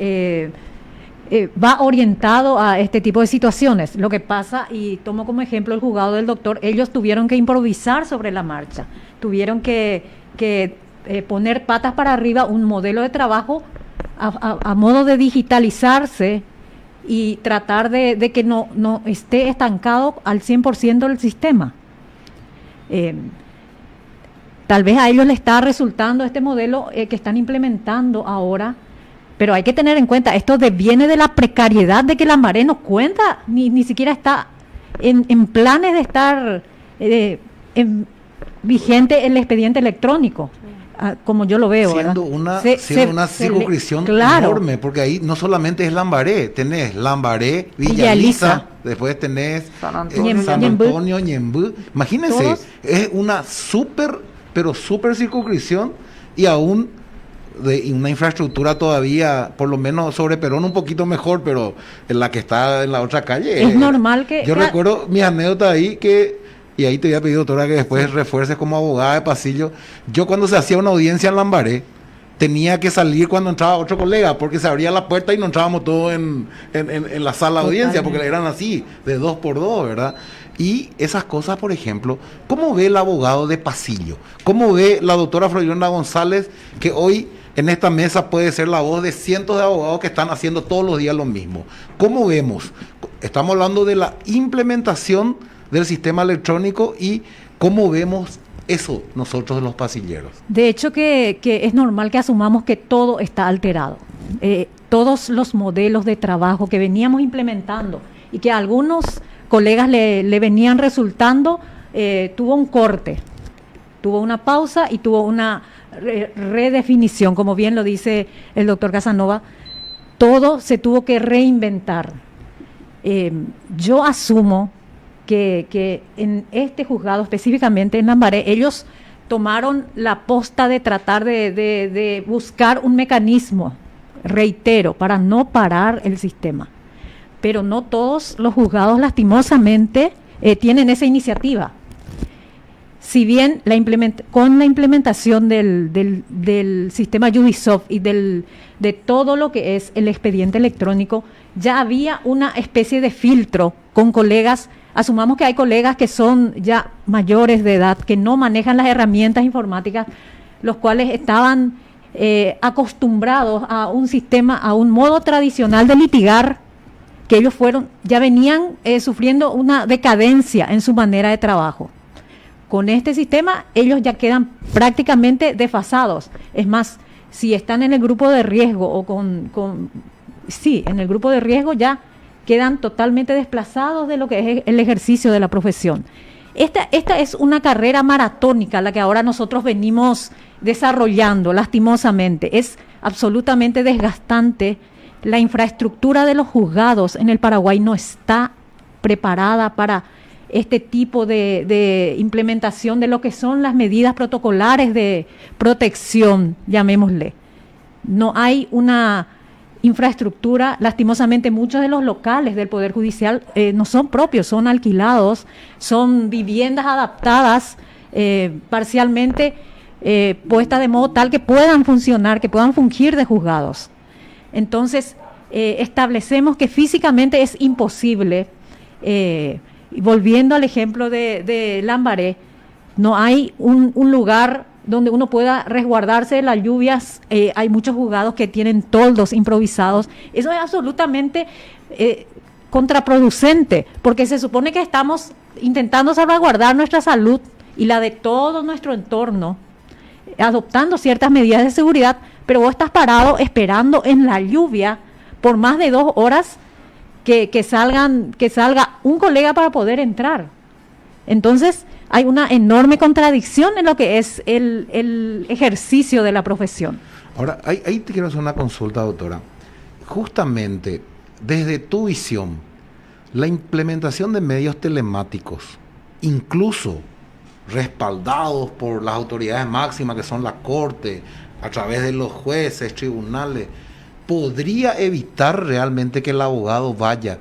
va orientado a este tipo de situaciones. Lo que pasa, y tomo como ejemplo el juzgado del doctor, ellos tuvieron que improvisar sobre la marcha, tuvieron que poner patas para arriba un modelo de trabajo a modo de digitalizarse y tratar de que no esté estancado al 100% el sistema. tal vez a ellos les está resultando este modelo que están implementando ahora, pero hay que tener en cuenta, esto viene de la precariedad de que Lambaré no cuenta, ni siquiera está en planes de estar vigente el expediente electrónico, como yo lo veo. Siendo una circunscripción enorme, porque ahí no solamente es Lambaré, tenés Lambaré, Villa Elisa, después tenés San Antonio, San Antonio, Ñemby. Imagínense, ¿todos? Es una súper circunscripción y aún de una infraestructura todavía, por lo menos sobre Perón un poquito mejor, pero en la que está en la otra calle. Es normal que... Yo recuerdo mis anécdotas ahí y ahí te voy a pedir, doctora, que después refuerces como abogada de pasillo. Yo cuando se hacía una audiencia en Lambaré, tenía que salir cuando entraba otro colega, porque se abría la puerta y no entrábamos todos en la sala de audiencia, porque eran así, de 2x2, ¿verdad? Y esas cosas, por ejemplo, ¿cómo ve el abogado de pasillo? ¿Cómo ve la doctora Froilunda González, que hoy en esta mesa puede ser la voz de cientos de abogados que están haciendo todos los días lo mismo? ¿Cómo vemos? Estamos hablando de la implementación del sistema electrónico y cómo vemos eso nosotros los pasilleros. De hecho que es normal que asumamos que todo está alterado. Todos los modelos de trabajo que veníamos implementando y que a algunos colegas le venían resultando, tuvo un corte, tuvo una pausa y tuvo una redefinición, como bien lo dice el doctor Casanova. Todo se tuvo que reinventar. Yo asumo que en este juzgado, específicamente en Lambaré, ellos tomaron la posta de tratar de buscar un mecanismo, reitero, para no parar el sistema. Pero no todos los juzgados, lastimosamente, tienen esa iniciativa. Si bien con la implementación del sistema Judisoft y de todo lo que es el expediente electrónico, ya había una especie de filtro con colegas. Asumamos que hay colegas que son ya mayores de edad, que no manejan las herramientas informáticas, los cuales estaban acostumbrados a un sistema, a un modo tradicional de litigar, que ellos ya venían sufriendo una decadencia en su manera de trabajo. Con este sistema, ellos ya quedan prácticamente desfasados. Es más, si están en el grupo de riesgo o en el grupo de riesgo ya quedan totalmente desplazados de lo que es el ejercicio de la profesión. Esta es una carrera maratónica la que ahora nosotros venimos desarrollando, lastimosamente. Es absolutamente desgastante. La infraestructura de los juzgados en el Paraguay no está preparada para este tipo de implementación de lo que son las medidas protocolares de protección, llamémosle. No hay una infraestructura. Lastimosamente muchos de los locales del Poder Judicial no son propios, son alquilados, son viviendas adaptadas, parcialmente puestas de modo tal que puedan funcionar, que puedan fungir de juzgados. Entonces, establecemos que físicamente es imposible, volviendo al ejemplo de Lambaré, no hay un lugar donde uno pueda resguardarse de las lluvias. Hay muchos juzgados que tienen toldos improvisados. Eso es absolutamente contraproducente, porque se supone que estamos intentando salvaguardar nuestra salud y la de todo nuestro entorno, adoptando ciertas medidas de seguridad, pero vos estás parado esperando en la lluvia por más de 2 horas que salga un colega para poder entrar. Entonces, hay una enorme contradicción en lo que es el ejercicio de la profesión. Ahora, ahí te quiero hacer una consulta, doctora. Justamente, desde tu visión, la implementación de medios telemáticos, incluso respaldados por las autoridades máximas, que son la Corte, a través de los jueces, tribunales, ¿podría evitar realmente que el abogado vaya?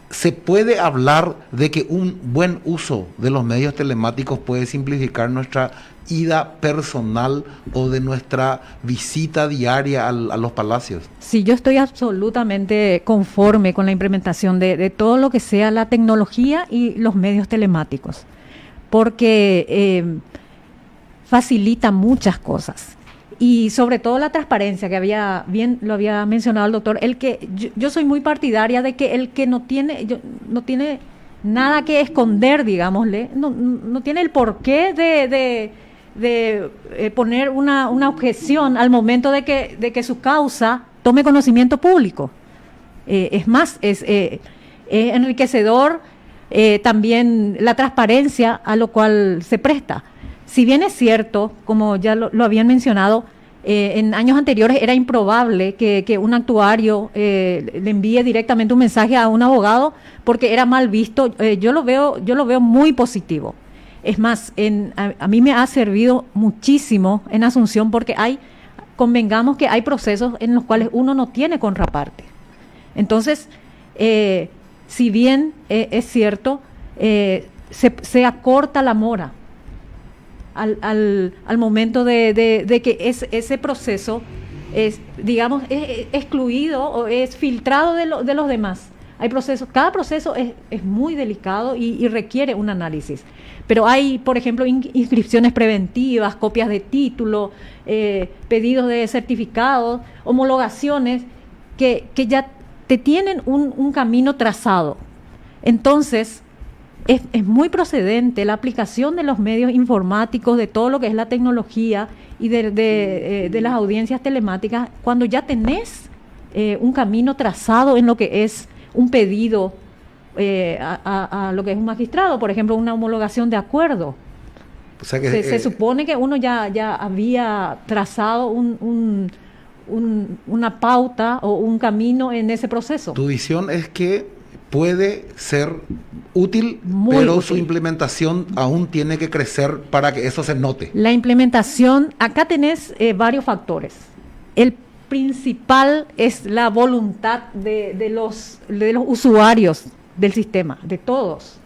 ¿Se puede hablar de que un buen uso de los medios telemáticos puede simplificar nuestra ida personal o de nuestra visita diaria a los palacios? Sí, yo estoy absolutamente conforme con la implementación de todo lo que sea la tecnología y los medios telemáticos, porque facilita muchas cosas. Y sobre todo la transparencia, que lo había mencionado el doctor, yo soy muy partidaria de que el que no tiene nada que esconder, digámosle, no tiene el porqué poner una objeción al momento de que su causa tome conocimiento público. Es más, es enriquecedor también la transparencia a lo cual se presta. Si bien es cierto, como ya lo habían mencionado, en años anteriores era improbable que un actuario le envíe directamente un mensaje a un abogado porque era mal visto. Yo lo veo muy positivo. Es más, a mí me ha servido muchísimo en Asunción porque convengamos que hay procesos en los cuales uno no tiene contraparte. Entonces, si bien es cierto, se acorta la mora al momento de que ese proceso es, digamos, es excluido o es filtrado de los demás. Hay procesos, cada proceso es muy delicado y requiere un análisis. Pero hay, por ejemplo, inscripciones preventivas, copias de título, pedidos de certificados, homologaciones que ya te tienen un camino trazado. Entonces, es muy procedente la aplicación de los medios informáticos, de todo lo que es la tecnología y de las audiencias telemáticas, cuando ya tenés un camino trazado en lo que es un pedido a lo que es un magistrado, por ejemplo, una homologación de acuerdo. O sea que, se supone que uno ya había trazado una pauta o un camino en ese proceso. Tu visión es que puede ser útil, pero útil. Su implementación aún tiene que crecer para que eso se note. La implementación, acá tenés varios factores. El principal es la voluntad de los usuarios del sistema, de todos,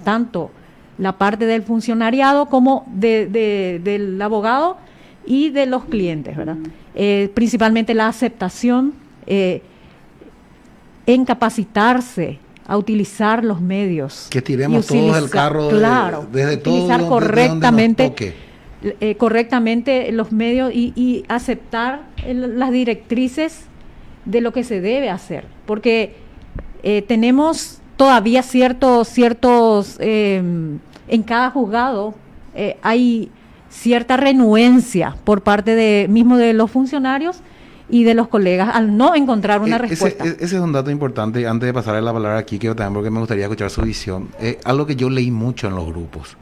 tanto la parte del funcionariado como del abogado y de los clientes, ¿verdad? Principalmente la aceptación, en capacitarse a utilizar los medios. Que tiremos todos el carro, claro, desde utilizar todo correctamente los medios y aceptar las directrices de lo que se debe hacer, porque tenemos todavía ciertos en cada juzgado hay cierta renuencia por parte mismo de los funcionarios y de los colegas al no encontrar una respuesta. Ese es un dato importante. Antes de pasarle la palabra aquí, quiero también, porque me gustaría escuchar su visión, algo que yo leí mucho en los grupos,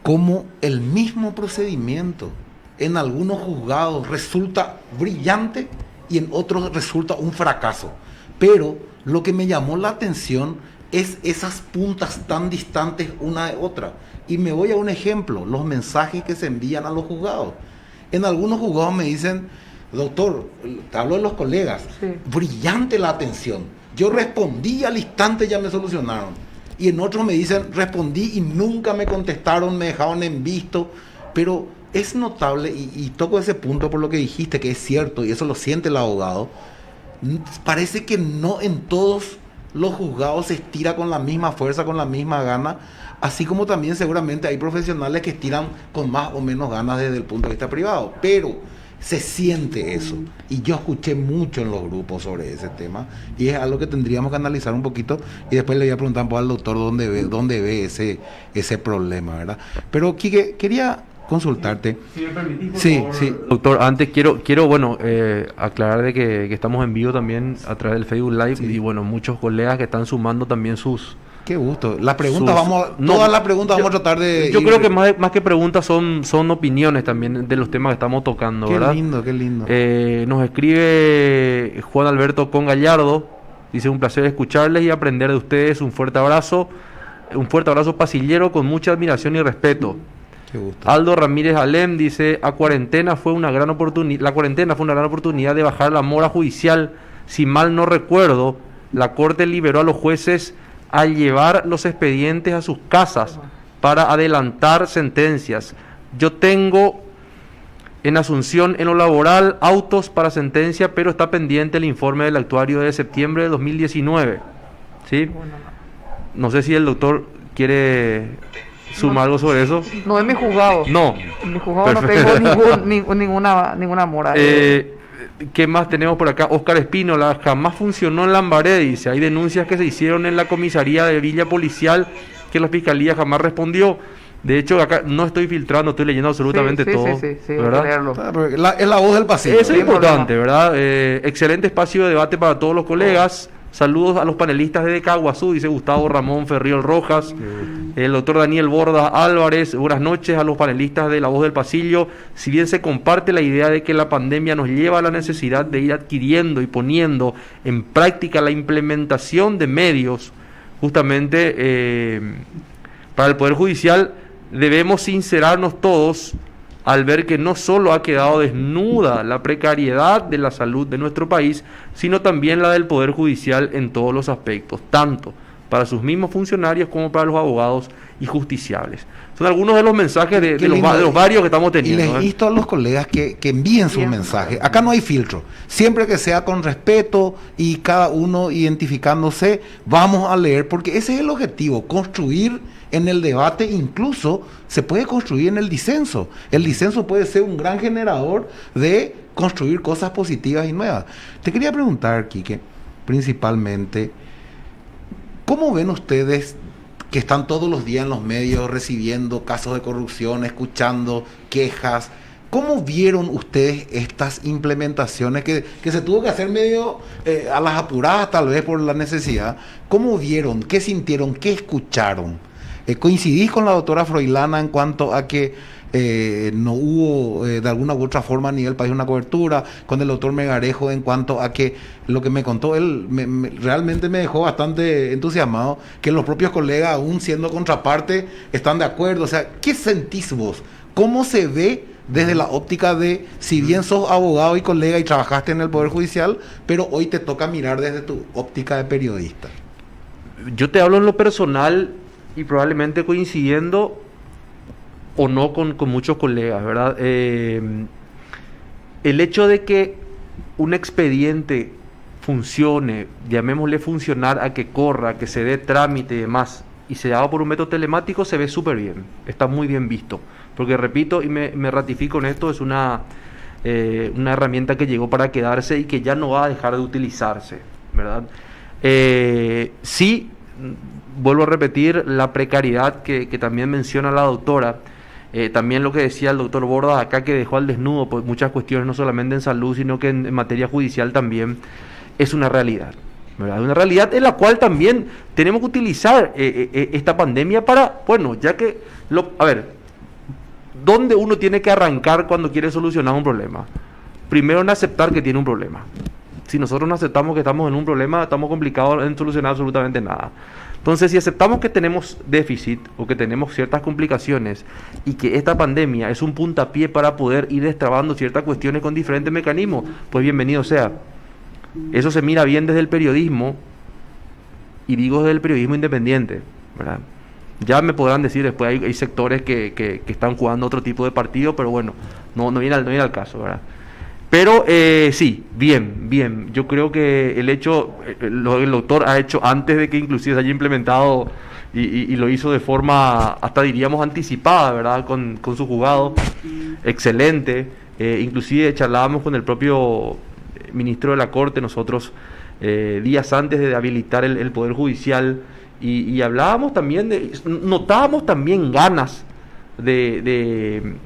cómo el mismo procedimiento en algunos juzgados resulta brillante y en otros resulta un fracaso. Pero lo que me llamó la atención es esas puntas tan distantes una de otra. Y me voy a un ejemplo, los mensajes que se envían a los juzgados. En algunos juzgados me dicen: doctor, te hablo de los colegas, sí, brillante la atención. Yo respondí al instante, ya me solucionaron. Y en otros me dicen, respondí y nunca me contestaron, me dejaron en visto. Pero es notable, y toco ese punto por lo que dijiste, que es cierto, y eso lo siente el abogado. Parece que no en todos los juzgados se estira con la misma fuerza, con la misma gana, así como también seguramente hay profesionales que estiran con más o menos ganas desde el punto de vista privado. Pero se siente eso, y yo escuché mucho en los grupos sobre ese tema, y es algo que tendríamos que analizar un poquito, y después le voy a preguntar al doctor dónde ve ese problema, ¿verdad? Pero Quique, quería consultarte. Si me permitís, por sí, favor. sí. Doctor, antes quiero aclarar de que estamos en vivo también a través del Facebook Live, sí, y bueno, muchos colegas que están sumando también sus... Qué gusto. La pregunta vamos a tratar de... Yo creo que más que preguntas son opiniones también de los temas que estamos tocando, ¿verdad? Qué lindo. Nos escribe Juan Alberto Con Gallardo, dice: un placer escucharles y aprender de ustedes, un fuerte abrazo pasillero con mucha admiración y respeto. Qué gusto. Aldo Ramírez Alem dice: la cuarentena fue una gran oportunidad de bajar la mora judicial. Si mal no recuerdo, la Corte liberó a los jueces al llevar los expedientes a sus casas para adelantar sentencias. Yo tengo en Asunción, en lo laboral, autos para sentencia, pero está pendiente el informe del actuario de septiembre de 2019. ¿Sí? No sé si el doctor quiere sumar algo sobre eso. No es mi juzgado. No. En mi juzgado no tengo ninguna mora. ¿Qué más tenemos por acá? Oscar Espínola: jamás funcionó en Lambaré, dice. Hay denuncias que se hicieron en la comisaría de Villa Policial que la fiscalía jamás respondió. De hecho, acá no estoy filtrando, estoy leyendo absolutamente todo. Sí, ¿verdad? leerlo. Es la voz del pasillo. Eso es Sin importante, problema. ¿verdad? Excelente espacio de debate para todos los colegas. Saludos a los panelistas de Caguazú, dice Gustavo Ramón Ferriol Rojas. El doctor Daniel Borda Álvarez, buenas noches a los panelistas de La Voz del Pasillo. Si bien se comparte la idea de que la pandemia nos lleva a la necesidad de ir adquiriendo y poniendo en práctica la implementación de medios, justamente para el Poder Judicial, debemos sincerarnos todos al ver que no solo ha quedado desnuda la precariedad de la salud de nuestro país, sino también la del Poder Judicial en todos los aspectos, tanto para sus mismos funcionarios como para los abogados y justiciables. Son algunos de los mensajes de los varios que estamos teniendo. Y les insto a los colegas que envíen sus mensajes. Acá no hay filtro. Siempre que sea con respeto y cada uno identificándose, vamos a leer, porque ese es el objetivo, construir en el debate. Incluso se puede construir en el disenso. El disenso puede ser un gran generador de construir cosas positivas y nuevas. Te quería preguntar, Quique, principalmente, ¿cómo ven ustedes que están todos los días en los medios recibiendo casos de corrupción, escuchando quejas? ¿Cómo vieron ustedes estas implementaciones que se tuvo que hacer medio a las apuradas, tal vez por la necesidad? ¿Cómo vieron? ¿Qué sintieron? ¿Qué escucharon? ¿Coincidís con la doctora Froilana en cuanto a que no hubo de alguna u otra forma a nivel país una cobertura? Con el doctor Melgarejo en cuanto a que lo que me contó él realmente me dejó bastante entusiasmado, que los propios colegas, aún siendo contraparte, están de acuerdo. O sea, ¿qué sentís vos? ¿Cómo se ve desde la óptica de, si bien sos abogado y colega y trabajaste en el Poder Judicial, pero hoy te toca mirar desde tu óptica de periodista? Yo te hablo en lo personal y probablemente coincidiendo o no con muchos colegas, ¿verdad? El hecho de que un expediente funcione, llamémosle funcionar a que corra, que se dé trámite y demás, y se haga por un método telemático, se ve súper bien, está muy bien visto, porque repito y me ratifico en esto, es una herramienta que llegó para quedarse y que ya no va a dejar de utilizarse, ¿verdad? Sí, vuelvo a repetir, la precariedad que también menciona la doctora. También lo que decía el doctor Borda acá, que dejó al desnudo pues, muchas cuestiones, no solamente en salud, sino que en materia judicial también, es una realidad, ¿verdad? Una realidad en la cual también tenemos que utilizar esta pandemia para, bueno, ya que, a ver, ¿dónde uno tiene que arrancar cuando quiere solucionar un problema? Primero en aceptar que tiene un problema. Si nosotros no aceptamos que estamos en un problema, estamos complicados en solucionar absolutamente nada. Entonces, si aceptamos que tenemos déficit o que tenemos ciertas complicaciones y que esta pandemia es un puntapié para poder ir destrabando ciertas cuestiones con diferentes mecanismos, pues bienvenido sea. Eso se mira bien desde el periodismo, y digo desde el periodismo independiente, ¿verdad? Ya me podrán decir después, hay sectores que están jugando otro tipo de partido, pero bueno, no viene al caso, ¿verdad? Pero sí, bien. Yo creo que el hecho, lo que el doctor ha hecho antes de que inclusive se haya implementado y lo hizo de forma, hasta diríamos anticipada, ¿verdad? Con su juzgado, excelente. Inclusive charlábamos con el propio ministro de la Corte, nosotros días antes de habilitar el Poder Judicial, y hablábamos también, notábamos también ganas de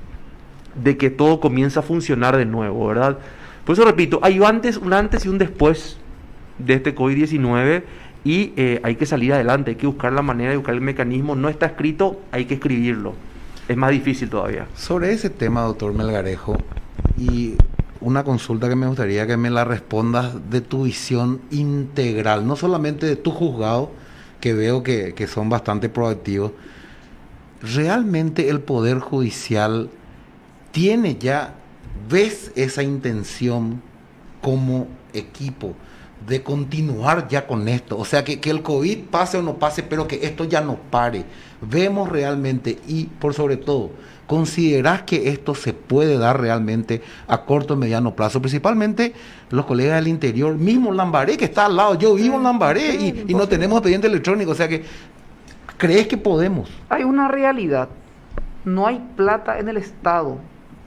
que todo comienza a funcionar de nuevo, ¿verdad? Por eso repito, hay un antes y un después de este COVID-19 y hay que salir adelante, hay que buscar la manera de buscar el mecanismo. No está escrito, hay que escribirlo. Es más difícil todavía. Sobre ese tema, doctor Melgarejo, y una consulta que me gustaría que me la respondas de tu visión integral, no solamente de tu juzgado, que veo que son bastante proactivos. ¿Realmente el Poder Judicial tiene ya, ves esa intención como equipo de continuar ya con esto? O sea, que el COVID pase o no pase, pero que esto ya no pare. Vemos realmente, y por sobre todo, ¿considerás que esto se puede dar realmente a corto o mediano plazo? Principalmente los colegas del interior, mismo Lambaré, que está al lado. Yo vivo en Lambaré y no tenemos expediente electrónico. O sea que, ¿crees que podemos? Hay una realidad. No hay plata en el Estado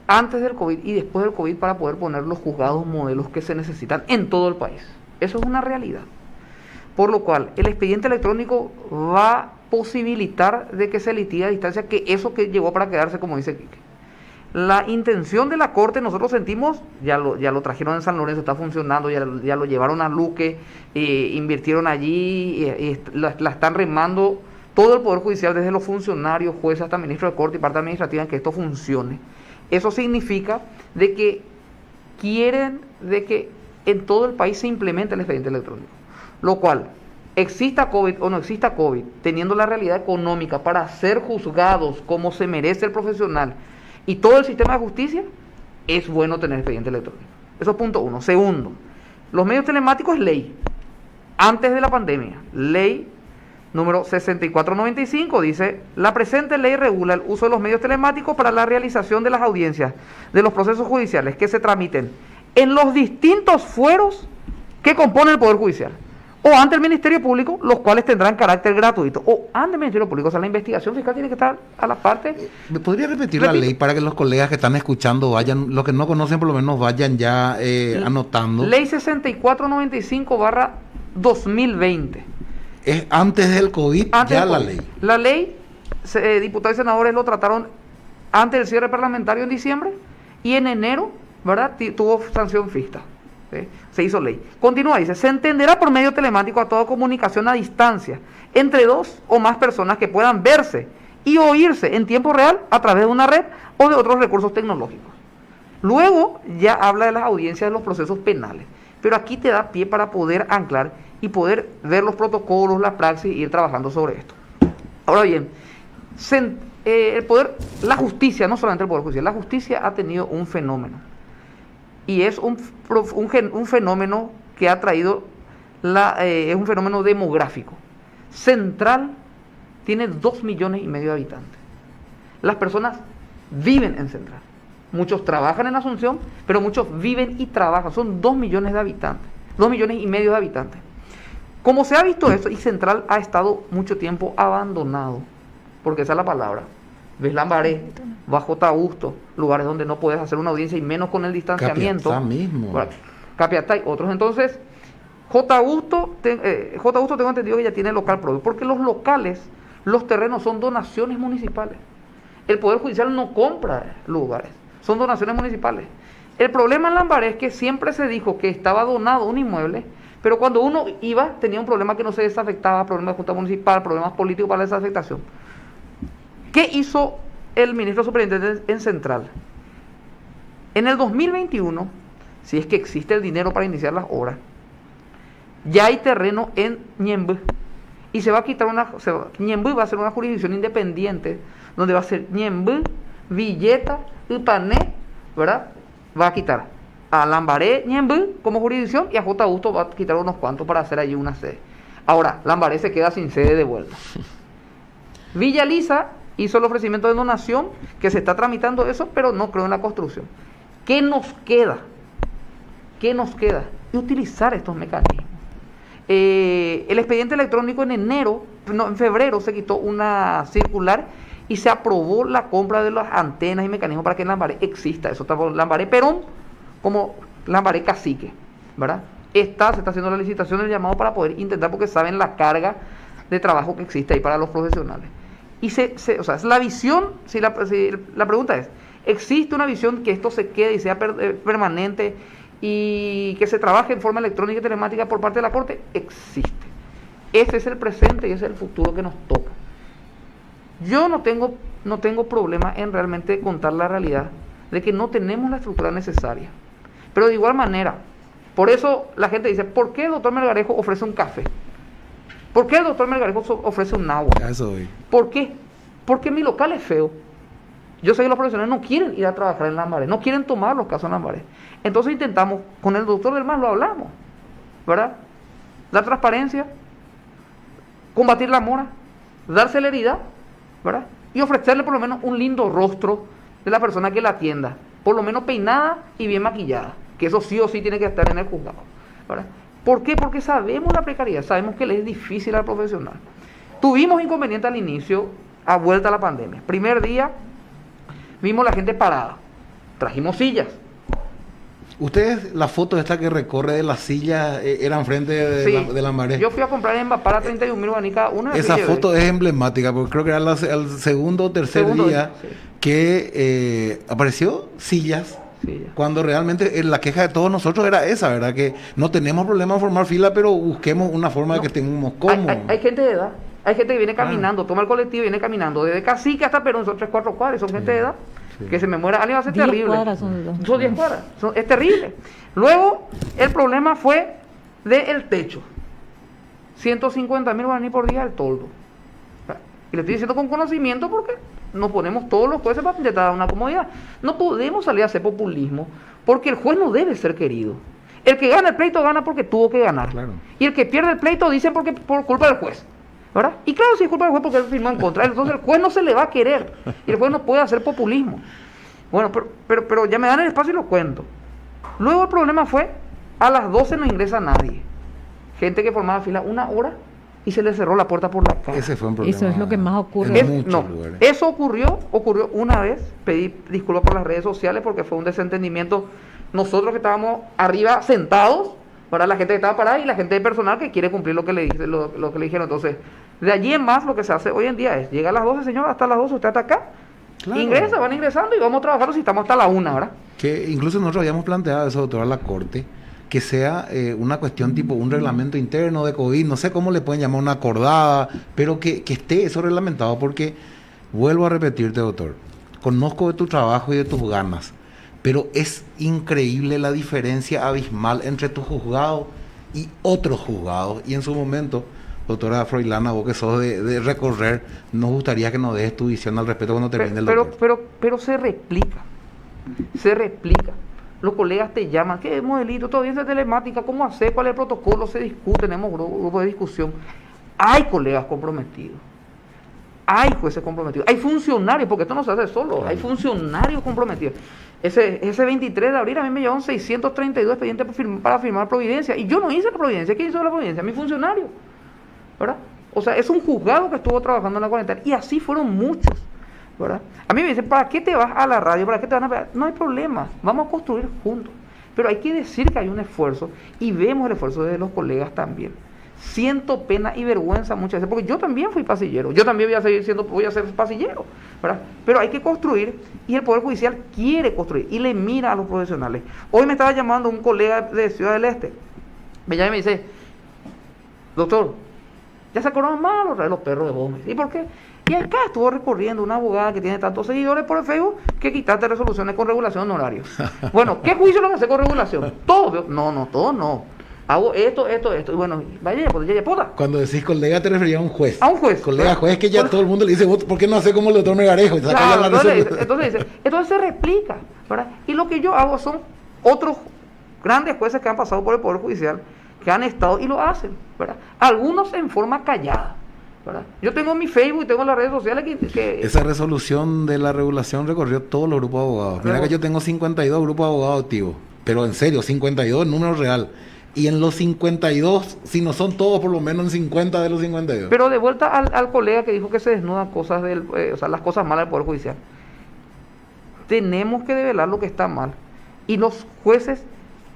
antes del COVID y después del COVID para poder poner los juzgados modelos que se necesitan en todo el país. Eso es una realidad. Por lo cual, el expediente electrónico va posibilitar de que se litigue a distancia, que eso que llegó para quedarse, como dice Quique. La intención de la Corte, nosotros sentimos, ya lo trajeron en San Lorenzo, está funcionando, ya lo llevaron a Luque, invirtieron allí, la están remando todo el Poder Judicial, desde los funcionarios, jueces hasta ministros de Corte y parte administrativa, en que esto funcione. Eso significa de que quieren de que en todo el país se implemente el expediente electrónico, lo cual, exista COVID o no exista COVID, teniendo la realidad económica para ser juzgados como se merece el profesional y todo el sistema de justicia, es bueno tener expediente electrónico. Eso es punto uno. Segundo, los medios telemáticos es ley. Antes de la pandemia, ley número 6495 dice: la presente ley regula el uso de los medios telemáticos para la realización de las audiencias de los procesos judiciales que se tramiten en los distintos fueros que componen el Poder Judicial o ante el Ministerio Público, los cuales tendrán carácter gratuito, o ante el Ministerio Público. O sea, la investigación fiscal tiene que estar a la parte. ¿Me podría repetir la ley para que los colegas que están escuchando vayan, los que no conocen por lo menos vayan ya anotando? Ley 6495/2020. Es antes del COVID, Antes ya del la COVID. ley. La ley, diputados y senadores lo trataron antes del cierre parlamentario en diciembre, y en enero, ¿verdad?, tuvo sanción FISTA. ¿Sí? Se hizo ley. Continúa, dice: se entenderá por medio telemático a toda comunicación a distancia entre dos o más personas que puedan verse y oírse en tiempo real a través de una red o de otros recursos tecnológicos. Luego ya habla de las audiencias de los procesos penales, pero aquí te da pie para poder anclar y poder ver los protocolos, la praxis e ir trabajando sobre esto. Ahora bien, el poder, la justicia, no solamente el Poder Judicial, la justicia ha tenido un fenómeno, y es un fenómeno que ha traído, es un fenómeno demográfico. Central tiene 2,5 millones de habitantes. Las personas viven en Central. Muchos trabajan en Asunción, pero muchos viven y trabajan. Son 2 millones de habitantes, 2,5 millones de habitantes. Como se ha visto esto, y Central ha estado mucho tiempo abandonado, porque esa es la palabra. Ves Lambaré, Bajo Augusto, lugares donde no puedes hacer una audiencia, y menos con el distanciamiento. Capiatá mismo. Capiatá y otros. Entonces, J. Augusto tengo entendido que ya tiene local propio, porque los locales, los terrenos son donaciones municipales. El Poder Judicial no compra lugares, son donaciones municipales. El problema en Lambaré es que siempre se dijo que estaba donado un inmueble, pero cuando uno iba tenía un problema que no se desafectaba, problemas de junta municipal, problemas políticos para la desafectación. ¿Qué hizo el ministro superintendente en Central? En el 2021, si es que existe el dinero para iniciar las obras, ya hay terreno en Ñemby, y se va a quitar Ñemby va a ser una jurisdicción independiente, donde va a ser Ñemby, Villeta, Ipané, ¿verdad? Va a quitar a Lambaré, Ñemby como jurisdicción, y a J. Augusto va a quitar unos cuantos para hacer allí una sede. Ahora, Lambaré se queda sin sede de vuelta. Villa Lisa hizo el ofrecimiento de donación, que se está tramitando eso, pero no creo en la construcción. ¿Qué nos queda? ¿Qué nos queda? Utilizar estos mecanismos. El expediente electrónico en febrero se quitó una circular y se aprobó la compra de las antenas y mecanismos para que en Lambaré exista. Eso está por Lambaré Perón como Lambaré Cacique, ¿verdad? Se está haciendo la licitación, el llamado para poder intentar, porque saben la carga de trabajo que existe ahí para los profesionales. Y o sea, es la visión, si la pregunta es, ¿existe una visión que esto se quede y sea permanente y que se trabaje en forma electrónica y telemática por parte de la Corte? Existe. Ese es el presente y ese es el futuro que nos toca. Yo no tengo problema en realmente contar la realidad de que no tenemos la estructura necesaria. Pero de igual manera, por eso la gente dice: ¿por qué el doctor Melgarejo ofrece un café? ¿Por qué el doctor Melgarejo ofrece un agua? ¿Por qué? Porque mi local es feo. Yo sé que los profesionales no quieren ir a trabajar en Lambaré, no quieren tomar los casos en Lambaré. Entonces intentamos, con el doctor del MAS lo hablamos, ¿verdad? Dar transparencia, combatir la mora, dar celeridad, ¿verdad? Y ofrecerle por lo menos un lindo rostro de la persona que la atienda, por lo menos peinada y bien maquillada, que eso sí o sí tiene que estar en el juzgado, ¿verdad? ¿Por qué? Porque sabemos la precariedad, sabemos que le es difícil al profesional. Tuvimos inconveniente al inicio, a vuelta a la pandemia. Primer día, vimos la gente parada. Trajimos sillas. Ustedes, la foto esta que recorre de las sillas, era enfrente de la Maré. Yo fui a comprar en Bapara 31.000 guaraní cada uno. Esa foto es emblemática, porque creo que era el segundo o tercer día sí, que apareció sillas. Sí, Cuando realmente la queja de todos nosotros era esa, ¿verdad? Que no tenemos problema en formar fila, pero busquemos una forma de que estemos cómodos. Hay gente de edad, hay gente que viene caminando, toma el colectivo y viene caminando, desde Cacique hasta Perón, son 3-4 cuadras, son gente de edad, que se me muera, alguien va a ser 10 terrible. cuadras Son 10 cuadras, es terrible. Luego, el problema fue del techo. 150.000 guaraní por día el toldo. Y le estoy diciendo con conocimiento porque nos ponemos todos los jueces para intentar dar una comodidad. No podemos salir a hacer populismo porque el juez no debe ser querido. El que gana el pleito gana porque tuvo que ganar. Claro. Y el que pierde el pleito dicen porque por culpa del juez. ¿Verdad? Y claro, si es culpa del juez porque él firmó en contra, entonces el juez no se le va a querer. Y el juez no puede hacer populismo. Bueno, pero ya me dan el espacio y lo cuento. Luego el problema fue, a las 12 no ingresa nadie. Gente que formaba fila 1 hora y se le cerró la puerta por la cara. Ese fue un problema. Eso es lo que más ocurre. En muchos lugares. Eso ocurrió una vez. Pedí disculpas por las redes sociales porque fue un desentendimiento. Nosotros que estábamos arriba sentados, para la gente que estaba parada y la gente de personal que quiere cumplir lo que le dijeron. Entonces, de allí en más lo que se hace hoy en día es, llega a las 12, señor, hasta las 12 usted está acá. Claro. Ingresa, van ingresando y vamos trabajando si estamos hasta la 1, ¿verdad? Que incluso nosotros habíamos planteado eso, doctor, a la Corte, que sea una cuestión tipo un reglamento interno de COVID, no sé cómo le pueden llamar, una acordada, pero que esté eso reglamentado, porque, vuelvo a repetirte, doctor, conozco de tu trabajo y de tus ganas, pero es increíble la diferencia abismal entre tu juzgado y otros juzgados, y en su momento, doctora Froilana, vos que sos de recorrer, nos gustaría que nos des tu visión al respecto cuando termine el doctor. Pero se replica. Los colegas te llaman, ¿qué modelito? Todo bien de telemática, ¿cómo hacer? ¿Cuál es el protocolo? Se discute, tenemos grupos de discusión. Hay colegas comprometidos, hay jueces comprometidos, hay funcionarios, porque esto no se hace solo, claro. Hay funcionarios comprometidos. Ese 23 de abril a mí me llevaron 632 expedientes para firmar providencia, y yo no hice la providencia. ¿Quién hizo la providencia? Mi funcionario, ¿verdad? O sea, es un juzgado que estuvo trabajando en la cuarentena, y así fueron muchos, ¿verdad? A mí me dicen, ¿para qué te vas a la radio? ¿Para qué te van a pegar? No hay problema, vamos a construir juntos. Pero hay que decir que hay un esfuerzo, y vemos el esfuerzo de los colegas también. Siento pena y vergüenza muchas veces, porque yo también fui pasillero, yo también voy a ser pasillero, ¿verdad? Pero hay que construir, y el Poder Judicial quiere construir, y le mira a los profesionales. Hoy me estaba llamando un colega de Ciudad del Este, me llama y me dice, doctor, ya se acordaron más los perros de Gómez. ¿Y por qué? Y acá estuvo recorriendo una abogada que tiene tantos seguidores por el Facebook que quitaste resoluciones con regulación de horarios. Bueno, ¿qué juicio lo que hace con regulación? Todo. No, todo no. Hago esto. Y bueno, vaya, puta. Cuando decís colega te referías a un juez. A un juez. Colega juez que ya todo el mundo le dice, ¿por qué no hace como el doctor Megarejo? Claro, entonces se replica, ¿verdad? Y lo que yo hago son otros grandes jueces que han pasado por el Poder Judicial, que han estado y lo hacen, ¿verdad? Algunos en forma callada, ¿verdad? Yo tengo mi Facebook y tengo las redes sociales que... Esa resolución de la regulación recorrió todos los grupos de abogados. Mira que yo tengo 52 grupos de abogados activos, pero en serio, 52 número real. Y en los 52, si no son todos, por lo menos en 50 de los 52. Pero de vuelta al colega que dijo que se desnudan cosas las cosas malas del Poder Judicial. Tenemos que develar lo que está mal. Y los jueces,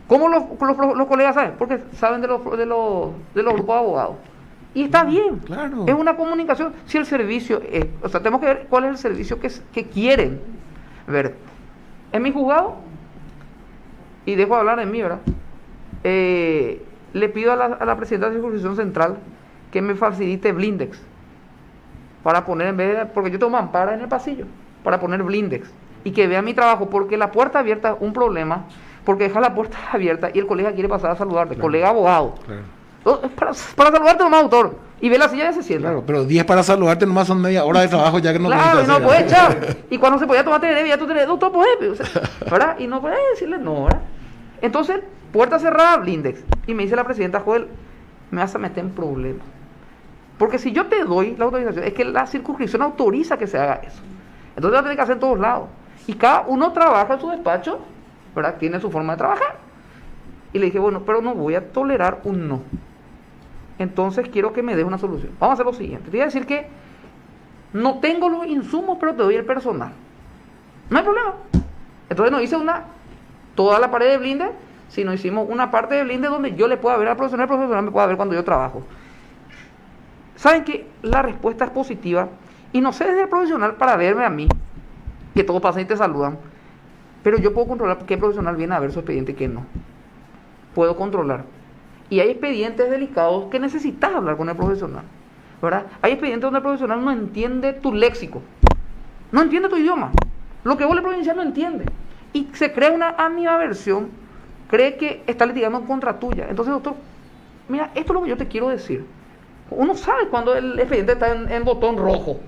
¿cómo los colegas saben? Porque saben de los grupos de abogados. Y está bien. Claro. Es una comunicación. Si el servicio es, tenemos que ver cuál es el servicio que quieren ver. En mi juzgado, y dejo de hablar en mí, ¿verdad? Le pido a la presidenta de Circunscripción Central que me facilite blindex para poner, en vez de, porque yo tengo mampara en el pasillo, para poner blindex y que vea mi trabajo, porque la puerta abierta es un problema, porque deja la puerta abierta y el colega quiere pasar a saludarte, claro. Colega abogado, claro. Para saludarte nomás, autor, y ve la silla y se sienta. Claro, pero 10 para saludarte nomás son media hora de trabajo ya que no claro, y no puedes echar, y cuando se podía tomar TV, ya tú tenés, doctor, pues, ¿verdad? Y no puedes decirle no, ¿verdad? Entonces, puerta cerrada, blindex. Y me dice la presidenta, Joel, me vas a meter en problemas. Porque si yo te doy la autorización, es que la circunscripción autoriza que se haga eso. Entonces lo tiene que hacer en todos lados. Y cada uno trabaja en su despacho, ¿verdad? Tiene su forma de trabajar. Y le dije, bueno, pero no voy a tolerar un no. Entonces quiero que me des una solución. Vamos a hacer lo siguiente. Te voy a decir que no tengo los insumos, pero te doy el personal. No hay problema. Entonces nos hice toda la pared de blinde, sino hicimos una parte de blinde donde yo le pueda ver al profesional, el profesional me pueda ver cuando yo trabajo. ¿Saben que la respuesta es positiva? Y no sé desde el profesional para verme a mí, que todos pasan y te saludan, pero yo puedo controlar qué profesional viene a ver su expediente y qué no. Puedo controlar. Y hay expedientes delicados que necesitas hablar con el profesional, ¿verdad? Hay expedientes donde el profesional no entiende tu léxico, no entiende tu idioma, lo que vos le provincial no entiende, y se crea una animadversión, cree que está litigando en contra tuya. Entonces, doctor, mira, esto es lo que yo te quiero decir. Uno sabe cuando el expediente está en botón rojo,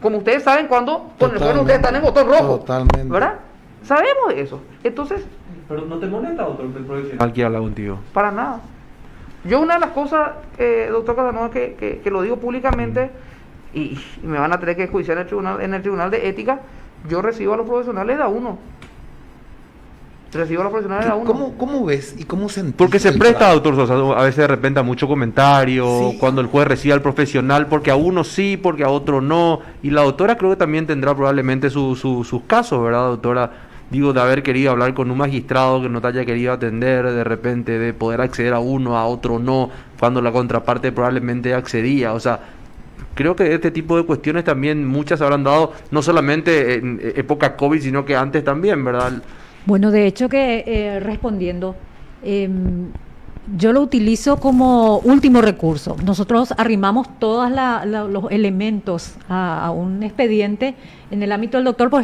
como ustedes saben cuando con el juez ustedes están en botón rojo. Totalmente. ¿Verdad? Sabemos de eso. Entonces, Pero no te molesta, doctor, el profesional que habla contigo. para nada. Yo una de las cosas, doctor Casanova, que lo digo públicamente, y me van a tener que enjuiciar en el tribunal de ética, yo recibo a los profesionales de a uno. Recibo a los profesionales de a uno. ¿Cómo ves y cómo sentís? Porque se el presta, trato? doctor Sosa, a veces de repente a mucho comentario, Sí. cuando el juez recibe al profesional, porque a uno sí, porque a otro no. Y la doctora creo que también tendrá probablemente sus casos, ¿verdad, doctora? Digo, de haber querido hablar con un magistrado que no te haya querido atender, de repente, de poder acceder a uno, a otro no, cuando la contraparte probablemente accedía. O sea, creo que este tipo de cuestiones también muchas habrán dado, no solamente en época COVID, sino que antes también, ¿verdad? Bueno, de hecho que respondiendo, yo lo utilizo como último recurso. Nosotros arrimamos todos los elementos a un expediente. En el ámbito del doctor, por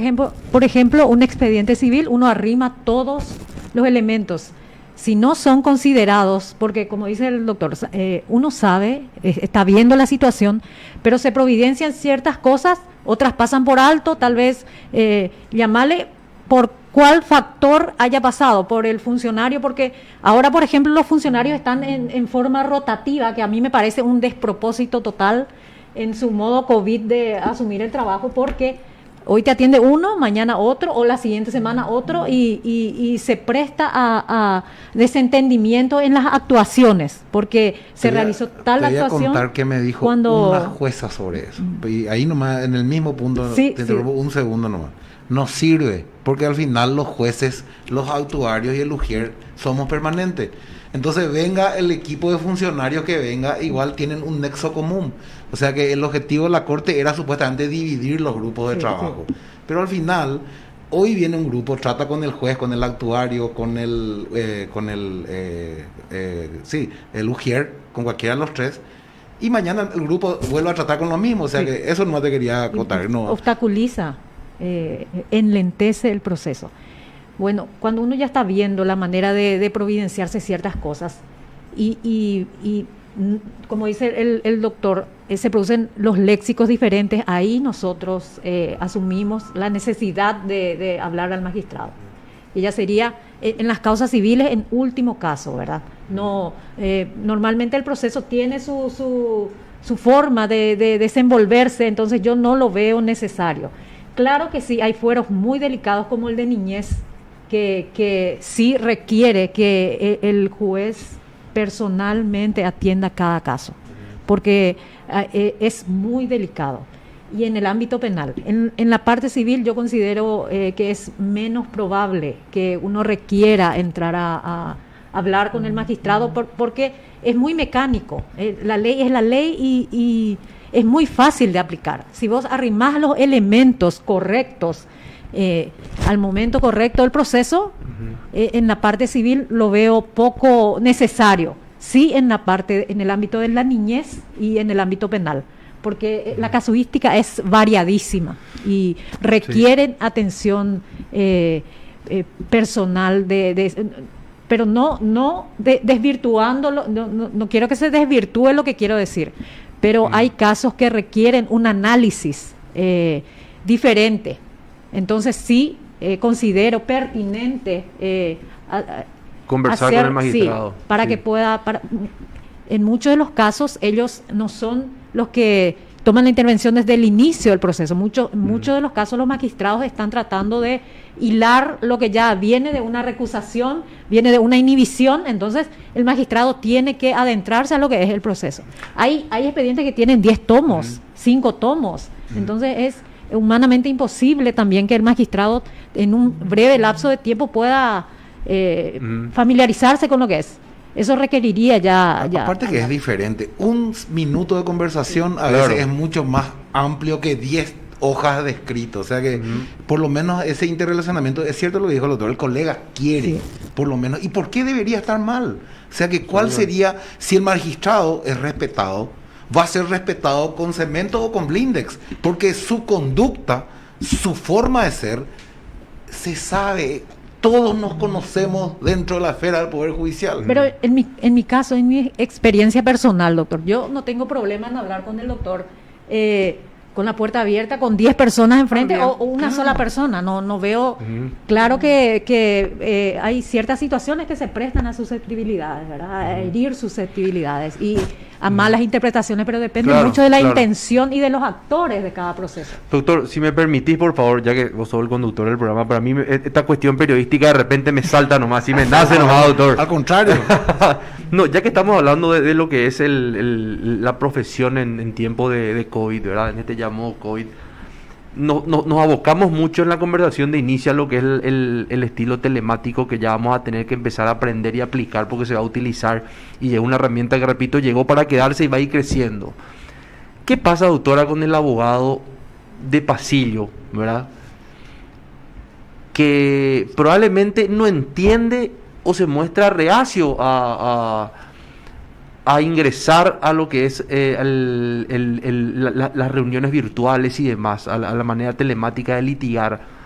ejemplo, un expediente civil, uno arrima todos los elementos. Si no son considerados, porque como dice el doctor, uno sabe, está viendo la situación, pero se providencian ciertas cosas, otras pasan por alto, tal vez llamarle por cuál factor haya pasado, por el funcionario, porque ahora, por ejemplo, los funcionarios están en forma rotativa, que a mí me parece un despropósito total en su modo COVID de asumir el trabajo, porque hoy te atiende uno, mañana otro, o la siguiente semana otro, y se presta a desentendimiento en las actuaciones, porque se realizó tal actuación. Te voy a contar qué me dijo una jueza sobre eso. Y ahí nomás, en el mismo punto, Sí, te interrumpo un segundo nomás. No sirve, porque al final los jueces, los actuarios y el ujier somos permanentes. Entonces venga el equipo de funcionarios que venga, igual tienen un nexo común. O sea que el objetivo de la Corte era supuestamente dividir los grupos de trabajo. Pero al final, hoy viene un grupo, trata con el juez, con el actuario, con el ujier, con cualquiera de los tres. Y mañana el grupo vuelve a tratar con lo mismo. O sea que eso no te quería acotar. No. Obstaculiza, enlentece el proceso. Bueno, cuando uno ya está viendo la manera de providenciarse ciertas cosas y como dice el doctor, se producen los léxicos diferentes, ahí nosotros asumimos la necesidad de hablar al magistrado. Ella sería en las causas civiles en último caso, ¿verdad? No, normalmente el proceso tiene su forma de desenvolverse, entonces yo no lo veo necesario. Claro que sí, hay fueros muy delicados como el de niñez, que sí requiere que el juez personalmente atienda cada caso, porque es muy delicado. Y en el ámbito penal, en la parte civil yo considero que es menos probable que uno requiera entrar a hablar con el magistrado porque es muy mecánico. La ley es la ley y es muy fácil de aplicar. Si vos arrimás los elementos correctos al momento correcto del proceso, en la parte civil lo veo poco necesario. Sí, en el ámbito de la niñez y en el ámbito penal, porque la casuística es variadísima y requieren atención personal pero no desvirtuándolo, no quiero que se desvirtúe lo que quiero decir, pero hay casos que requieren un análisis diferente. Entonces sí considero pertinente conversar con el magistrado. Sí, para que pueda... en muchos de los casos ellos no son los que toman la intervención desde el inicio del proceso. Muchos de los casos los magistrados están tratando de hilar lo que ya viene de una recusación, viene de una inhibición, entonces el magistrado tiene que adentrarse a lo que es el proceso. Hay expedientes que tienen 10 tomos, 5 tomos, entonces es humanamente imposible también que el magistrado en un breve lapso de tiempo pueda familiarizarse con lo que es. Eso requeriría ya... Aparte que es diferente. Un minuto de conversación a veces es mucho más amplio que 10 hojas de escrito. O sea que por lo menos ese interrelacionamiento, es cierto lo que dijo el doctor, el colega quiere, por lo menos. ¿Y por qué debería estar mal? O sea que ¿cuál sería, si el magistrado es respetado, va a ser respetado con cemento o con blindex? Porque su conducta, su forma de ser, se sabe. Todos nos conocemos dentro de la esfera del Poder Judicial. Pero en mi caso, en mi experiencia personal, doctor, yo no tengo problema en hablar con el doctor con la puerta abierta, con 10 personas enfrente o una sola persona. No veo... Claro que hay ciertas situaciones que se prestan a susceptibilidades, ¿verdad? A herir susceptibilidades y a malas interpretaciones, pero depende mucho de la intención y de los actores de cada proceso. Doctor, si me permitís, por favor, ya que vos sos el conductor del programa, para mí esta cuestión periodística de repente me salta nomás, y me nace nomás, doctor. Al contrario. No, ya que estamos hablando de lo que es la profesión en tiempo de COVID, ¿verdad? En este llamado COVID, nos abocamos mucho en la conversación de inicio a lo que es el estilo telemático que ya vamos a tener que empezar a aprender y aplicar porque se va a utilizar y es una herramienta que, repito, llegó para quedarse y va a ir creciendo. ¿Qué pasa, doctora, con el abogado de pasillo, ¿verdad? Que probablemente no entiende o se muestra reacio a ingresar a lo que es las reuniones virtuales y demás, a la manera telemática de litigar.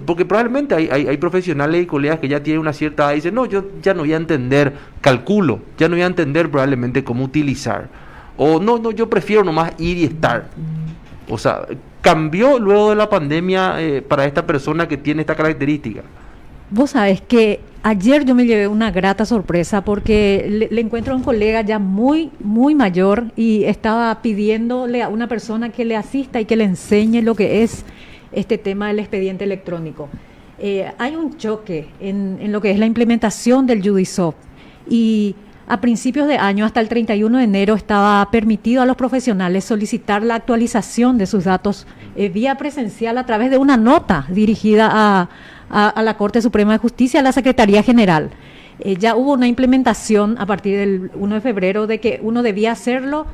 Porque probablemente hay profesionales y colegas que ya tienen una cierta edad y dicen, no, yo ya no voy a entender, calculo, ya no voy a entender probablemente cómo utilizar. O no, yo prefiero nomás ir y estar. O sea, cambió luego de la pandemia para esta persona que tiene esta característica. Vos sabés que ayer yo me llevé una grata sorpresa porque le encuentro a un colega ya muy, muy mayor y estaba pidiéndole a una persona que le asista y que le enseñe lo que es este tema del expediente electrónico. Hay un choque en lo que es la implementación del JudiSoft y a principios de año, hasta el 31 de enero, estaba permitido a los profesionales solicitar la actualización de sus datos vía presencial a través de una nota dirigida a la Corte Suprema de Justicia, a la Secretaría General. Ya hubo una implementación a partir del 1 de febrero de que uno debía hacerlo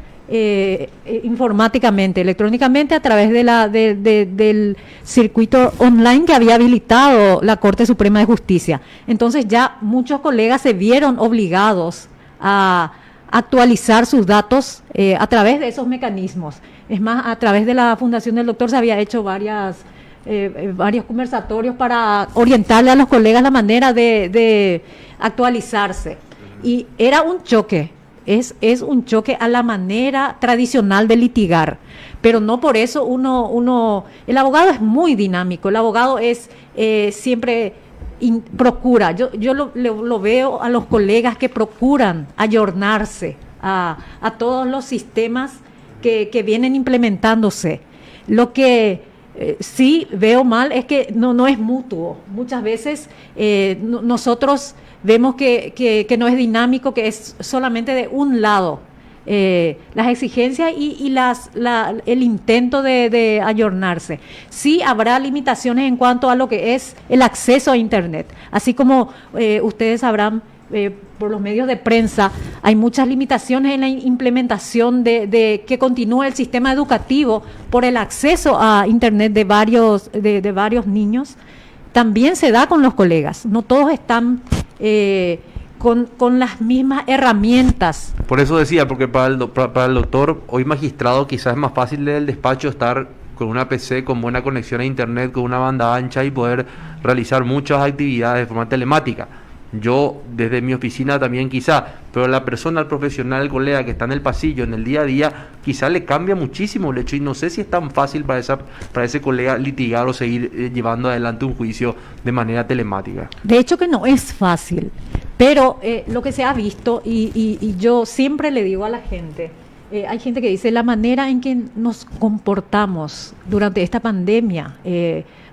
informáticamente, electrónicamente, a través del circuito online que había habilitado la Corte Suprema de Justicia. Entonces ya muchos colegas se vieron obligados a actualizar sus datos a través de esos mecanismos. Es más, a través de la Fundación del Doctor se había hecho varios conversatorios para orientarle a los colegas la manera de actualizarse. Y era un choque, es un choque a la manera tradicional de litigar, pero no por eso el abogado es muy dinámico, el abogado es siempre procura, yo lo veo a los colegas que procuran ayornarse a todos los sistemas que vienen implementándose. Lo que sí veo mal es que no es mutuo. Muchas veces nosotros vemos que no es dinámico, que es solamente de un lado. Las exigencias y el intento de ayornarse. Sí habrá limitaciones en cuanto a lo que es el acceso a Internet. Así como ustedes sabrán, por los medios de prensa, hay muchas limitaciones en la implementación de que continúe el sistema educativo por el acceso a Internet de varios niños. También se da con los colegas. No todos están con las mismas herramientas. Por eso decía, porque para el doctor, hoy magistrado, quizás es más fácil del despacho estar con una PC, con buena conexión a Internet, con una banda ancha y poder realizar muchas actividades de forma telemática. Yo, desde mi oficina también quizá, pero la persona, el profesional, el colega que está en el pasillo, en el día a día, quizá le cambia muchísimo el hecho y no sé si es tan fácil para ese colega litigar o seguir llevando adelante un juicio de manera telemática. De hecho que no es fácil, pero lo que se ha visto y yo siempre le digo a la gente, hay gente que dice la manera en que nos comportamos durante esta pandemia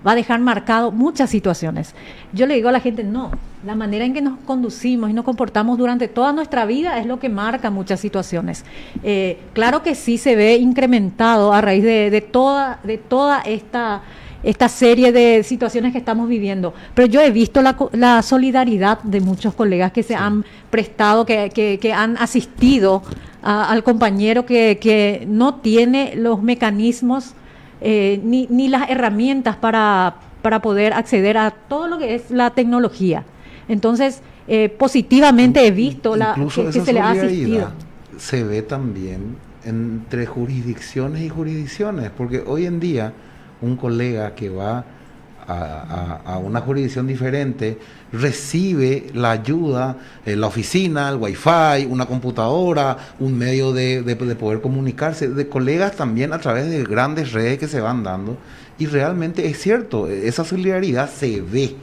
va a dejar marcado muchas situaciones. Yo le digo a la gente, no, la manera en que nos conducimos y nos comportamos durante toda nuestra vida es lo que marca muchas situaciones. Claro que sí se ve incrementado a raíz de toda esta serie de situaciones que estamos viviendo, pero yo he visto la solidaridad de muchos colegas que se han prestado, que han asistido al compañero que no tiene los mecanismos ni las herramientas para poder acceder a todo lo que es la tecnología. Entonces, positivamente he visto que se le ha asistido. Se ve también entre jurisdicciones y jurisdicciones, porque hoy en día un colega que va a una jurisdicción diferente recibe la ayuda, la oficina, el wifi, una computadora, un medio de poder comunicarse, de colegas también a través de grandes redes que se van dando, y realmente es cierto, esa solidaridad se ve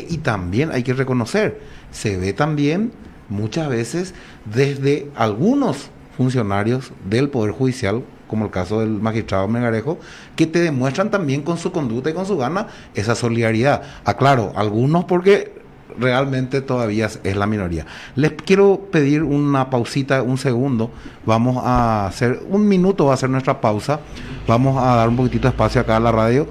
y también hay que reconocer, se ve también muchas veces desde algunos funcionarios del Poder Judicial, como el caso del magistrado Melgarejo, que te demuestran también con su conducta y con su gana esa solidaridad. Aclaro, algunos porque realmente todavía es la minoría. Les quiero pedir una pausita, un segundo. Vamos a hacer, un minuto va a ser nuestra pausa. Vamos a dar un poquitito de espacio acá a la radio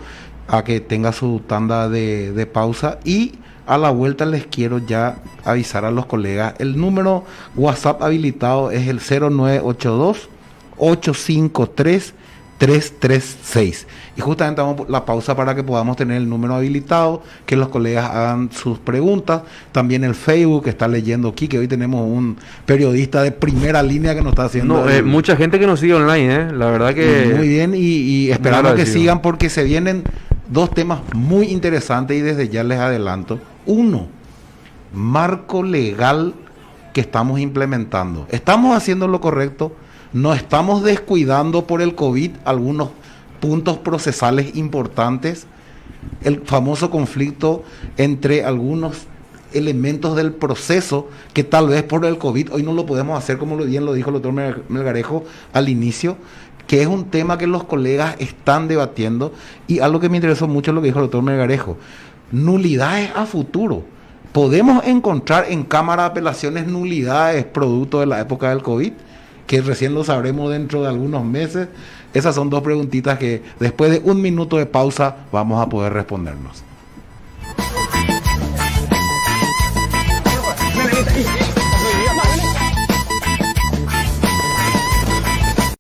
a que tenga su tanda de pausa, y a la vuelta les quiero ya avisar a los colegas. El número WhatsApp habilitado es el 0982-853-336. Y justamente damos la pausa para que podamos tener el número habilitado, que los colegas hagan sus preguntas. También el Facebook que está leyendo aquí, que hoy tenemos un periodista de primera línea que nos está haciendo... mucha gente que nos sigue online, la verdad que... Muy bien, y esperamos que sigan, porque se vienen dos temas muy interesantes y desde ya les adelanto. Uno, marco legal que estamos implementando. ¿Estamos haciendo lo correcto? ¿No estamos descuidando por el COVID algunos puntos procesales importantes? El famoso conflicto entre algunos elementos del proceso que tal vez por el COVID hoy no lo podemos hacer, como bien lo dijo el doctor Melgarejo al inicio, que es un tema que los colegas están debatiendo. Y algo que me interesó mucho es lo que dijo el doctor Melgarejo: nulidades a futuro. ¿Podemos encontrar en Cámara de Apelaciones nulidades producto de la época del COVID? Que recién lo sabremos dentro de algunos meses. Esas son dos preguntitas que después de un minuto de pausa vamos a poder respondernos.